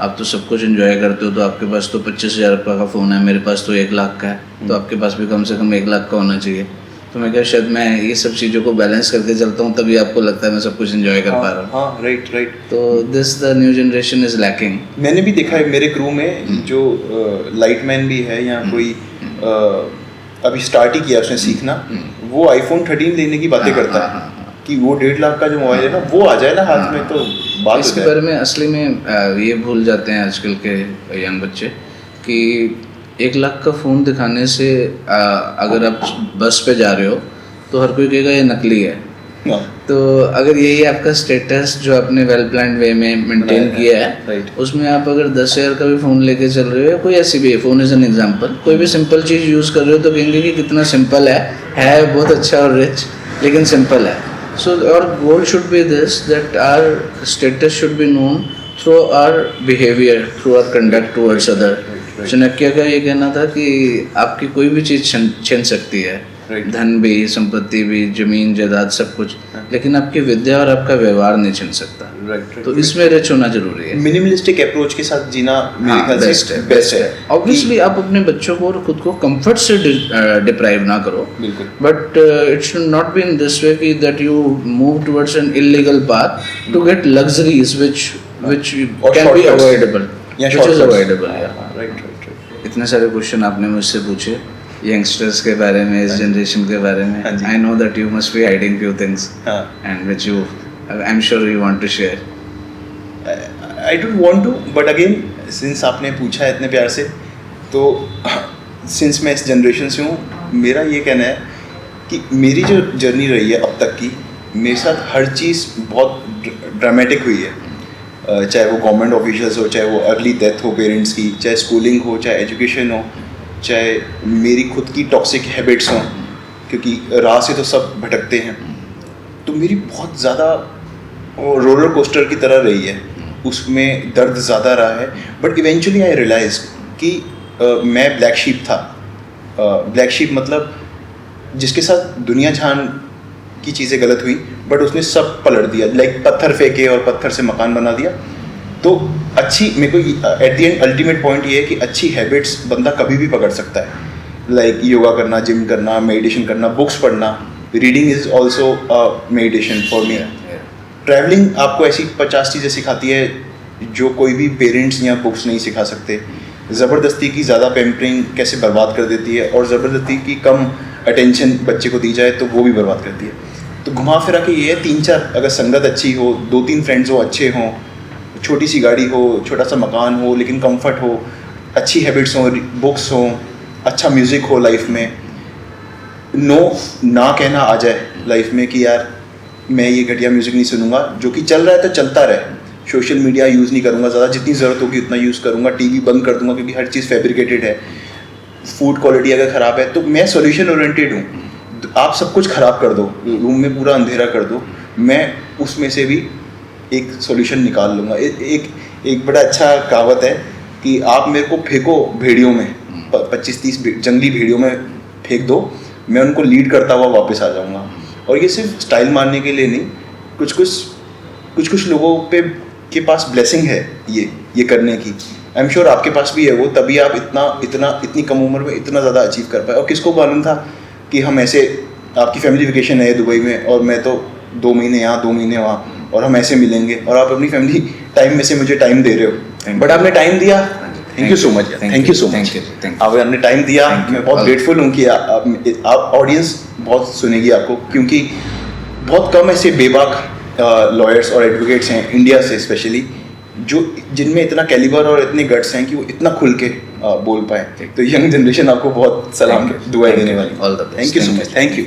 आप तो सब कुछ एंजॉय करते हो, तो आपके पास तो 25,000 रुपये का फ़ोन है, मेरे पास तो 1 लाख का है, तो आपके पास भी कम से कम 1 लाख का होना चाहिए। तो मैं क्या, शायद मैं ये सब चीज़ों को बैलेंस करके चलता हूँ, तभी आपको लगता है मैं सब कुछ एंजॉय कर पा रहा हूँ। हाँ, राइट। तो this the new generation is lacking. मैंने भी देखा है मेरे क्रू में जो लाइटमैन भी है या कोई अभी स्टार्ट ही किया उसने सीखना, वो iPhone 13 लेने की बातें करता है कि वो 1.5 लाख का जो मोबाइल है ना वो आ जाए ना हाथ में, तो बात इसके बारे में असली में ये भूल जाते हैं आजकल के यंग बच्चे कि 1 लाख का फ़ोन दिखाने से अगर आप बस पे जा रहे हो तो हर कोई कहेगा ये नकली है। तो अगर यही आपका स्टेटस जो आपने वेल प्लान्ड वे में मेंटेन किया है, उसमें आप अगर 10,000 का भी फ़ोन लेके चल रहे हो या कोई ऐसी भी, फ़ोन इज़ एन एग्जांपल, कोई भी सिंपल चीज़ यूज़ कर रहे हो तो कहेंगे कि कितना सिंपल है बहुत अच्छा और रिच, लेकिन सिंपल है। So our goal should be this, that our status should be known through our behavior, through our conduct towards other. Chanakya का ये कहना था कि आपकी कोई भी चीज़ छीन सकती है, धन भी, संपत्ति भी, जमीन जायदाद सब कुछ, लेकिन आपकी विद्या और आपका व्यवहार नहीं छीन सकता। तो इसमें रिच होना जरूरी है। मिनिमलिस्टिक अप्रोच के साथ जीना मेरे ख्याल से बेस्ट है। ऑब्वियसली आप अपने बच्चों को और खुद को कंफर्ट से डिप्राइव ना करो, but it should not be in this way कि that you move towards an illegal path to get luxuries which can be avoidable, which is avoidable. इतने सारे क्वेश्चन आपने मुझसे पूछे यंगस्टर्स के बारे में, इस जनरेशन के बारे में। I know that you must be hiding few things and which you I am sure you want to share. I don't want to, but again since आपने पूछा है इतने प्यार से, तो सिंस मैं इस जनरेशन से हूँ, मेरा ये कहना है कि मेरी जो जर्नी रही है अब तक की, मेरे साथ हर चीज़ बहुत ड्रामेटिक हुई है। चाहे वो गवर्नमेंट ऑफिशियल्स हो, चाहे वो अर्ली डेथ हो पेरेंट्स की, चाहे स्कूलिंग हो, चाहे एजुकेशन हो, चाहे मेरी खुद की टॉक्सिक हैबिट्स हों, क्योंकि राह से तो सब भटकते हैं। तो मेरी बहुत ज़्यादा रोलर कोस्टर की तरह रही है, उसमें दर्द ज़्यादा रहा है, बट इवेंचुअली आई रियलाइज कि मैं ब्लैक शीप था। ब्लैक शीप मतलब जिसके साथ दुनिया जहान की चीज़ें गलत हुई, बट उसने सब पलट दिया, लाइक पत्थर फेंके और पत्थर से मकान बना दिया। तो अच्छी, मेरे को at the end ultimate point ये है कि अच्छी हैबिट्स बंदा कभी भी पकड़ सकता है, लाइक योगा करना, जिम करना, मेडिटेशन करना, बुक्स पढ़ना। Reading is also meditation for me. Travelling आपको ऐसी 50 चीज़ें सिखाती है जो कोई भी पेरेंट्स या बुक्स नहीं सिखा सकते। ज़बरदस्ती की ज़्यादा पैम्परिंग कैसे बर्बाद कर देती है, और ज़बरदस्ती की कम अटेंशन बच्चे को दी जाए तो वो भी बर्बाद करती है। तो घुमा फिरा के ये है, 3-4 अगर संगत अच्छी हो, 2-3 फ्रेंड्स हो अच्छे हों, छोटी सी गाड़ी हो, छोटा सा मकान हो लेकिन कंफर्ट हो, अच्छी हैबिट्स हो, बुक्स हो, अच्छा म्यूज़िक हो लाइफ में, नो ना कहना आ जाए लाइफ में कि यार मैं ये घटिया म्यूज़िक नहीं सुनूंगा, जो कि चल रहा है तो चलता रहे। सोशल मीडिया यूज़ नहीं करूँगा ज़्यादा, जितनी ज़रूरत होगी उतना यूज़ करूँगा। टीवी बंद कर दूँगा क्योंकि हर चीज़ फैब्रिकेटेड है। फूड क्वालिटी अगर ख़राब है तो मैं सॉल्यूशन ओरिएंटेड हूँ। आप सब कुछ ख़राब कर दो, रूम में पूरा अंधेरा कर दो, मैं उसमें से भी एक सॉल्यूशन निकाल लूँगा। एक बड़ा अच्छा कहावत है कि आप मेरे को फेंको भेड़ियों में, 25-30 जंगली भेड़ियों में फेंक दो, मैं उनको लीड करता हुआ वापस आ जाऊँगा। और ये सिर्फ स्टाइल मारने के लिए नहीं, कुछ लोगों के पास ब्लेसिंग है ये करने की। आई एम श्योर आपके पास भी है वो, तभी आप इतनी कम उम्र में इतना ज़्यादा अचीव कर पाए। और किसको मालूम था कि हम ऐसे, आपकी फैमिली वेकेशन है दुबई में और मैं तो 2 महीने यहाँ 2 महीने वहाँ, और हम ऐसे मिलेंगे और आप अपनी फैमिली टाइम में से मुझे टाइम दे रहे हो। बट आपने टाइम दिया, thank you so much, thank you so much. आपने टाइम दिया, मैं बहुत ग्रेटफुल हूँ कि आप ऑडियंस बहुत सुनेगी आपको, क्योंकि बहुत कम ऐसे बेबाक लॉयर्स और एडवोकेट्स हैं इंडिया से स्पेशली जो जिनमें इतना कैलिबर और इतने गट्स हैं कि वो इतना खुल के बोल पाए। तो यंग जनरेशन आपको बहुत सलाम दुआएं देने वाली। All the best. Thank you so much. Thank you.